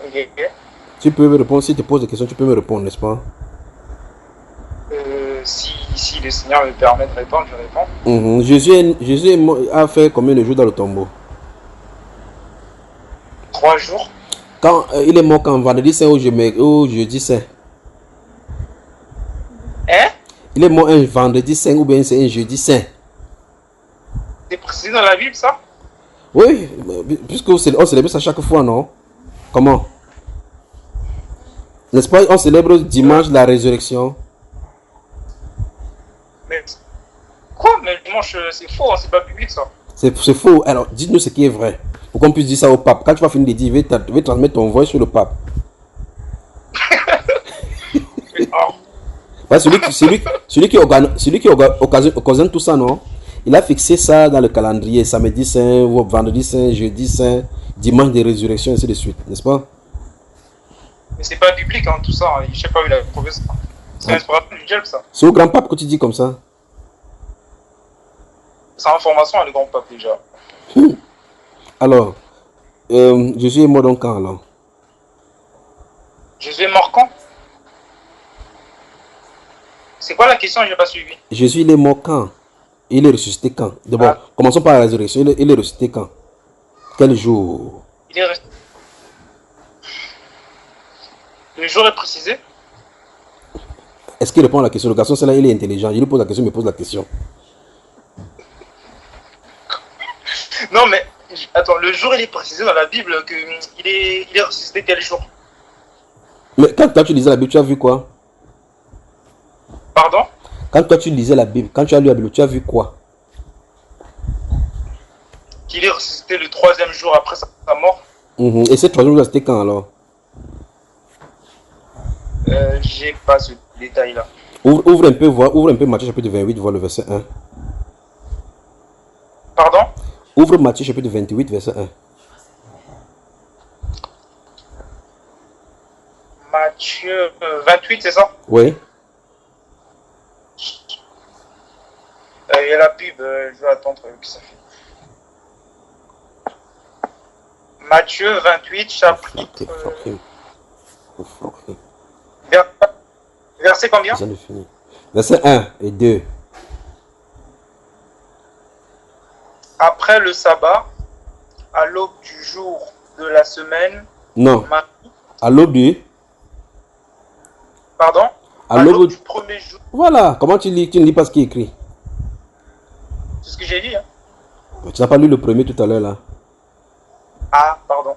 Ok.
Tu peux me répondre. Si tu te poses des questions, tu peux me répondre, n'est-ce pas?
Si le Seigneur me permet de répondre, je réponds.
Jésus a fait combien de jours dans le tombeau?
3 jours.
Quand il est mort quand vendredi saint ou jeudi saint?
Hein?
Il est mort un vendredi saint ou bien c'est un jeudi saint?
C'est précisé dans la Bible, ça?
Oui, puisque on célèbre ça chaque fois, non? Comment? N'est-ce pas, on célèbre dimanche la résurrection?
Mais quoi? Mais dimanche, c'est faux, hein, c'est pas biblique, ça.
C'est faux. Alors, dites-nous ce qui est vrai. Pour qu'on puisse dire ça au pape. Quand tu vas finir de dire, je vais transmettre ton voix sur le pape. Ouais, celui qui occasionne tout ça, non? Il a fixé ça dans le calendrier. Samedi saint, vendredi saint, jeudi saint, dimanche de résurrection, ainsi de suite. N'est-ce pas?
Mais c'est pas biblique, hein, tout ça. Hein. Je sais pas où il a trouvé ça. C'est l'inspiration du diable, ça.
C'est au grand pape que tu dis comme ça.
C'est information à le grand pape, déjà.
Alors, Jésus est mort donc quand alors?
Jésus est mort quand? C'est quoi la question? Je n'ai pas suivi.
Jésus, il est mort quand? Il est ressuscité quand? D'abord, commençons par la résurrection. Il est ressuscité quand? Quel jour?
Il est ressuscité. Le jour est précisé?
Est-ce qu'il répond à la question? Le garçon, c'est là, il est intelligent. Je lui pose la question, il me pose la question.
Non, mais attends, le jour, il est précisé dans la Bible qu'il est ressuscité quel jour?
Mais quand toi tu lisais la Bible, tu as vu quoi?
Pardon?
Quand toi tu lisais la Bible, quand tu as lu la Bible, tu as vu quoi?
Qu'il est ressuscité le 3e jour après sa mort.
Et ce 3e jour, c'était quand alors?
J'ai pas ce détail-là.
Ouvre un peu Matthieu chapitre 28, voir le verset 1.
Pardon?
Ouvre Matthieu chapitre 28, verset 1.
Matthieu 28, c'est ça?
Oui.
Il y a la pub, je vais attendre que ça fait. Matthieu 28, chapitre... Verset combien?
Verset 1 et 2.
Après le sabbat, à l'aube du jour de la semaine...
Non. À l'aube du...
Pardon? À l'aube du premier jour.
Voilà. Comment tu lis? Tu ne lis pas ce qui est écrit.
C'est ce que j'ai dit. Hein?
Tu n'as pas lu le premier tout à l'heure là.
Ah, pardon.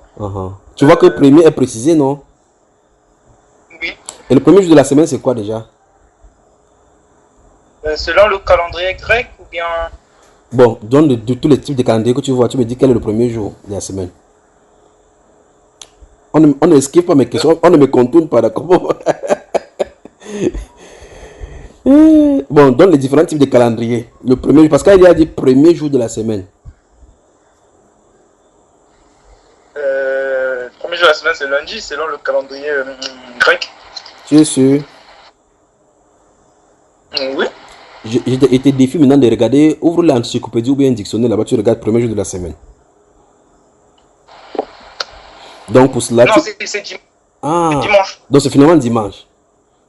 Tu vois que le premier est précisé, non?
Oui.
Et le premier jour de la semaine, c'est quoi déjà?
Selon le calendrier grec ou bien...
Bon, donne de tous les types de calendriers que tu vois, tu me dis quel est le premier jour de la semaine. On ne esquive pas mes questions, on ne me contourne pas, d'accord? Bon, donne les différents types de calendriers. Le premier, parce qu'il y a dit premier jour de la semaine.
Le premier jour de la semaine, c'est lundi, selon le calendrier grec.
Tu es sûr?
Oui.
Je te défie maintenant de regarder, ouvre l'encyclopédie ou bien un dictionnaire là-bas, tu regardes premier jour de la semaine. Donc pour cela...
Non, c'est dimanche.
Ah,
dimanche.
Donc c'est finalement dimanche.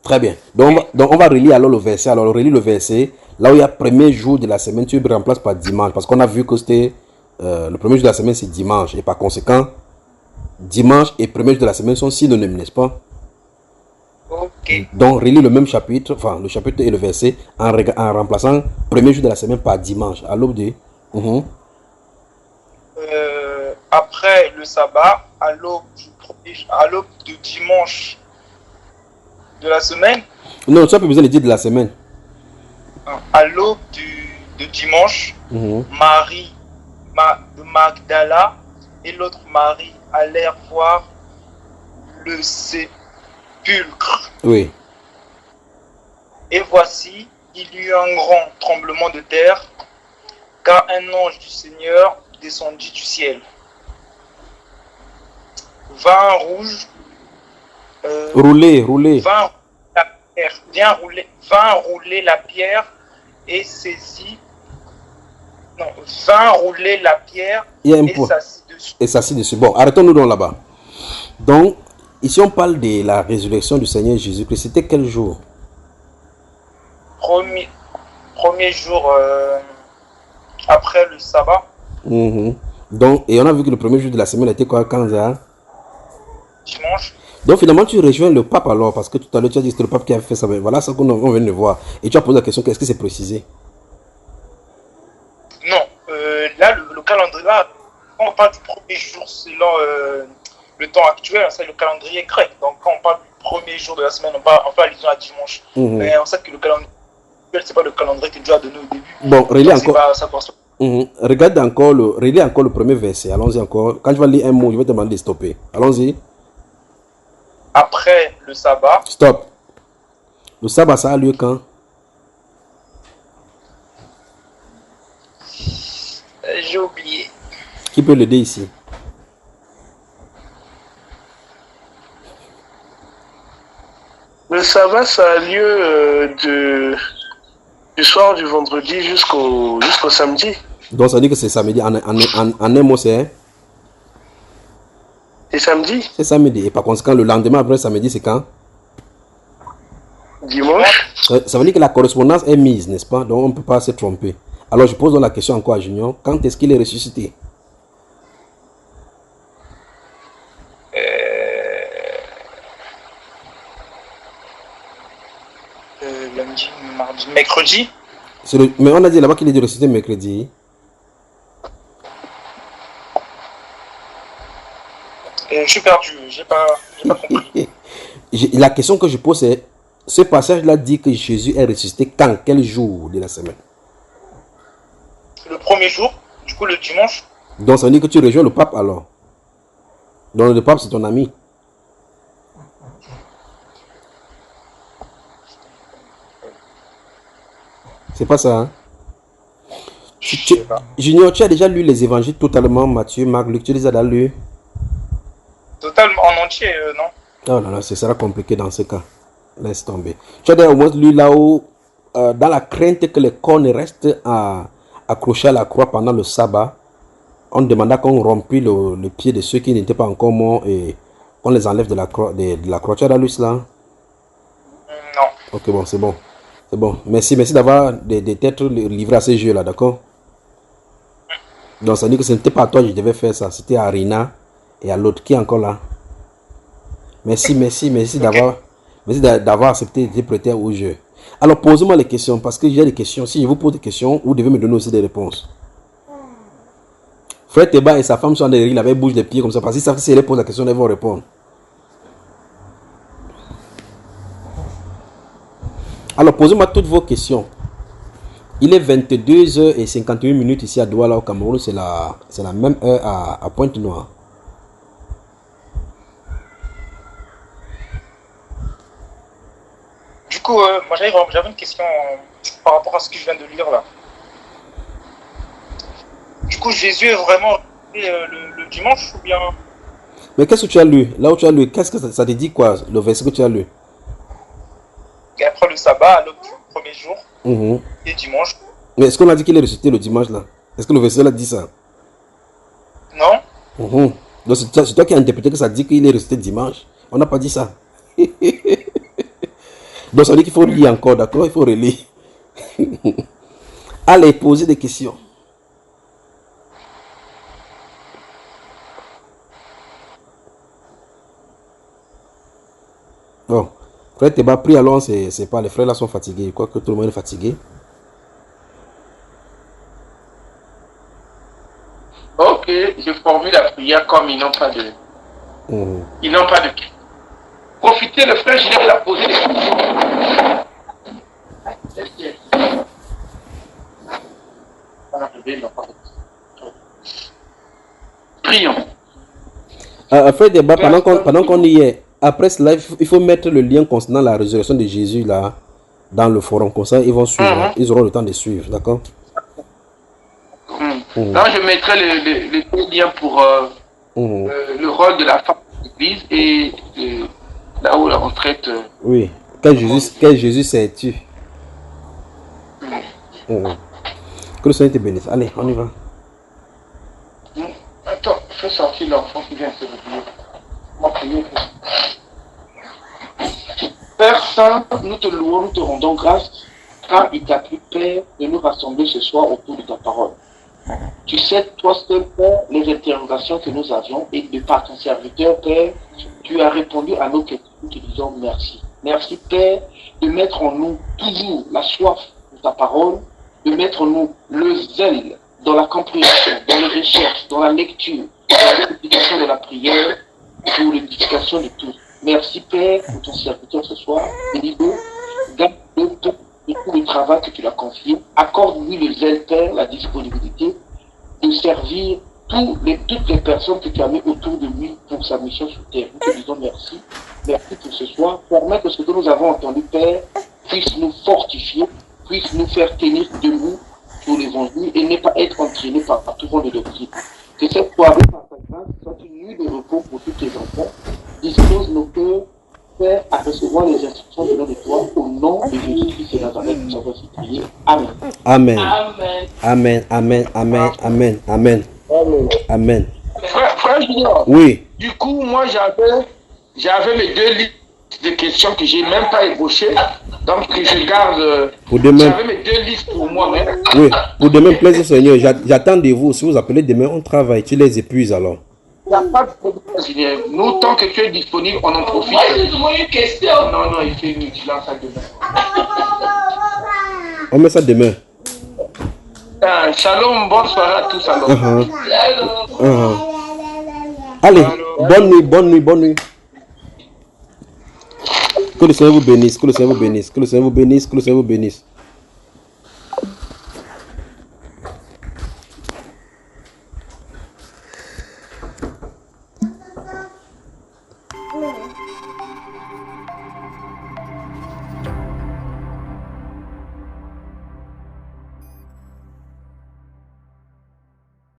Très bien. Donc on va relire alors le verset. Alors on relit le verset. Là où il y a premier jour de la semaine, tu remplaces par dimanche. Parce qu'on a vu que c'était le premier jour de la semaine, c'est dimanche. Et par conséquent, dimanche et premier jour de la semaine sont synonymes, n'est-ce pas?
Ok.
Donc relis le même chapitre, enfin le chapitre et le verset, en remplaçant premier jour de la semaine par dimanche. À l'aube de...
Après le sabbat, à l'aube de dimanche de la semaine.
Non, tu n'as pas besoin de dire de la semaine.
À l'aube de dimanche, Marie de Magdala et l'autre Marie allèrent voir le sépulcre.
Oui.
Et voici, il y eut un grand tremblement de terre, car un ange du Seigneur descendit du ciel. Vin rouge.
Rouler.
Vin rouler la pierre et saisit. Non, vin rouler la pierre et s'assit dessus.
Et s'assit dessus. Bon, arrêtons-nous donc là-bas. Donc, ici on parle de la résurrection du Seigneur Jésus-Christ. C'était quel jour?
Premier jour après le sabbat.
Donc, et on a vu que le premier jour de la semaine était quoi? Quand ça?
Dimanche.
Donc finalement tu rejoins le pape alors, parce que tout à l'heure tu as dit que c'était le pape qui a fait ça. Mais voilà ce qu'on vient de voir. Et tu as posé la question, qu'est-ce que c'est précisé?
Non, là le calendrier, là, quand on parle du premier jour selon le temps actuel, c'est le calendrier grec. Donc quand on parle du premier jour de la semaine, on fait allusion à dimanche. Mais on sait que le calendrier actuel, c'est pas le calendrier que Dieu a donné au début.
Bon, relis encore.
Ça
Regarde encore relis encore le premier verset. Allons-y encore. Quand tu vas lire un mot, je vais te demander de stopper. Allons-y.
Après le sabbat.
Stop. Le sabbat, ça a lieu quand?
J'ai oublié.
Qui peut l'aider ici?
Le sabbat, ça a lieu du soir du vendredi jusqu'au samedi.
Donc ça veut dire que c'est samedi. En un mot, c'est...
C'est samedi.
C'est samedi. Et par conséquent, le lendemain après samedi, c'est quand?
Dimanche.
Ça veut dire que la correspondance est mise, n'est-ce pas? Donc on ne peut pas se tromper. Alors je pose donc la question encore à Junior. Quand est-ce qu'il est ressuscité?
Lundi, mardi, mercredi.
Mais on a dit là-bas qu'il est ressuscité mercredi.
Je suis perdu, j'ai pas compris.
La question que je pose c'est, ce passage-là dit que Jésus est ressuscité quand? Quel jour de la semaine?
Le premier jour, du coup le dimanche.
Donc ça veut dire que tu rejoins le pape alors? Donc le pape c'est ton ami? C'est pas ça, hein? Junior, tu as déjà lu les évangiles totalement, Matthieu, Marc, Luc, tu les as déjà lus?
Totalement en entier, non?
Oh là là, ce sera compliqué dans ce cas. Laisse tomber. Tu as déjà au moins lu là-haut, dans la crainte que les corps ne restent accrochés à la croix pendant le sabbat, on demanda qu'on rompt le pied de ceux qui n'étaient pas encore morts et qu'on les enlève de la croix. Tu as déjà lu cela?
Non.
Ok, bon, c'est bon. C'est bon. Merci d'avoir des têtes livrées à ces jeux-là, d'accord? Donc ça dit que ce n'était pas à toi que je devais faire ça. C'était à Rina et à l'autre qui est encore là. Merci d'avoir accepté de prêter au jeu. Alors posez-moi les questions parce que j'ai des questions. Si je vous pose des questions, vous devez me donner aussi des réponses. Frère Teba et sa femme sont derrière, il avait bouge les pieds comme ça. Parce qu'ils savent que si elle pose la question, ils vont répondre. Alors posez-moi toutes vos questions. Il est 22h51 ici à Douala au Cameroun. C'est la même heure à Pointe-Noire.
Du coup, moi j'avais une question par rapport à ce que je viens de lire là. Du coup, Jésus est vraiment le dimanche ou bien?
Mais qu'est-ce que tu as lu? Là où tu as lu, qu'est-ce que ça te dit quoi? Le verset que tu as lu?
Et après le sabbat, le premier jour, et dimanche.
Mais est-ce qu'on a dit qu'il est ressuscité le dimanche là? Est-ce que le verset là dit ça?
Non.
Donc c'est toi qui as interprété que ça dit qu'il est ressuscité dimanche. On n'a pas dit ça. Donc ça veut dire qu'il faut lire encore, d'accord? Il faut relire. Allez, posez des questions. Bon, frère Teba, prie alors, c'est pas, les frères là sont fatigués. Je crois que tout le monde est fatigué.
Ok, je formule la prière comme ils n'ont pas de... Ils n'ont pas de... Profitez, le frère, je vais la poser des questions. Prions.
Frère Teba, pendant qu'on y est, après cela, il faut mettre le lien concernant la résurrection de Jésus là, dans le forum. Comme ça, ils vont suivre. Ils auront le temps de suivre, d'accord?
Là, je mettrai les deux liens pour le rôle de la femme de l'église et là où la retraite.
Oui, quel Jésus sais-tu? Que le Seigneur te bénisse. Allez, on y va.
Attends, fais sortir l'enfant qui vient se réveiller. On va prier. Père Saint, nous te louons, nous te rendons grâce car il t'a plu, Père, de nous rassembler ce soir autour de ta parole. Tu sais, toi seul, Père, les interrogations que nous avions et de par ton serviteur, Père, tu as répondu à nos questions. Nous te disons merci. Merci, Père, de mettre en nous toujours la soif de ta parole, de mettre en nous le zèle dans la compréhension, dans la recherche, dans la lecture, dans la répétition de la prière, pour l'édification de tous. Merci, Père, pour ton serviteur ce soir. Bénis-le, garde-le tout le travail que tu l'as confié. Accorde-lui le zèle, Père, la disponibilité de servir toutes les personnes que tu as mis autour de lui pour sa mission sur terre. Nous te disons merci. Merci pour ce soir. Permets que ce que nous avons entendu, Père, puisse nous fortifier, puisse nous faire tenir debout pour l'évangile et ne pas être entraîné par tout vent de doctrine. Que cette soirée, par ta grâce, soit une nuit de repos pour tous tes enfants. Dispose nos cœurs, Père, à recevoir les instructions venant de toi au nom de Jésus-Christ et Nazareth. Nous avons ainsi prié. Amen.
Amen. Amen. Amen. Amen. Amen. Amen. Amen.
Frère, Frère Junior,
oui.
Du coup, moi, j'avais mes 2 listes de questions que j'ai même pas ébauchées. Donc, je garde.
Pour demain.
J'avais mes 2 listes pour moi-même.
Oui, pour demain, plaisir Seigneur. J'attends de vous. Si vous appelez demain, on travaille. Tu les épuises alors.
Il n'y a pas de problème. Nous, tant que tu es disponible, on en profite. Moi, je te demande une question. Non, il fait mieux. Tu lances ça demain.
On met ça demain.
Shalom, bonne soirée à tous alors.
Allez, bonne nuit. Que le Seigneur vous bénisse, que le Seigneur vous bénisse, que le Seigneur vous bénisse, que le Seigneur vous bénisse.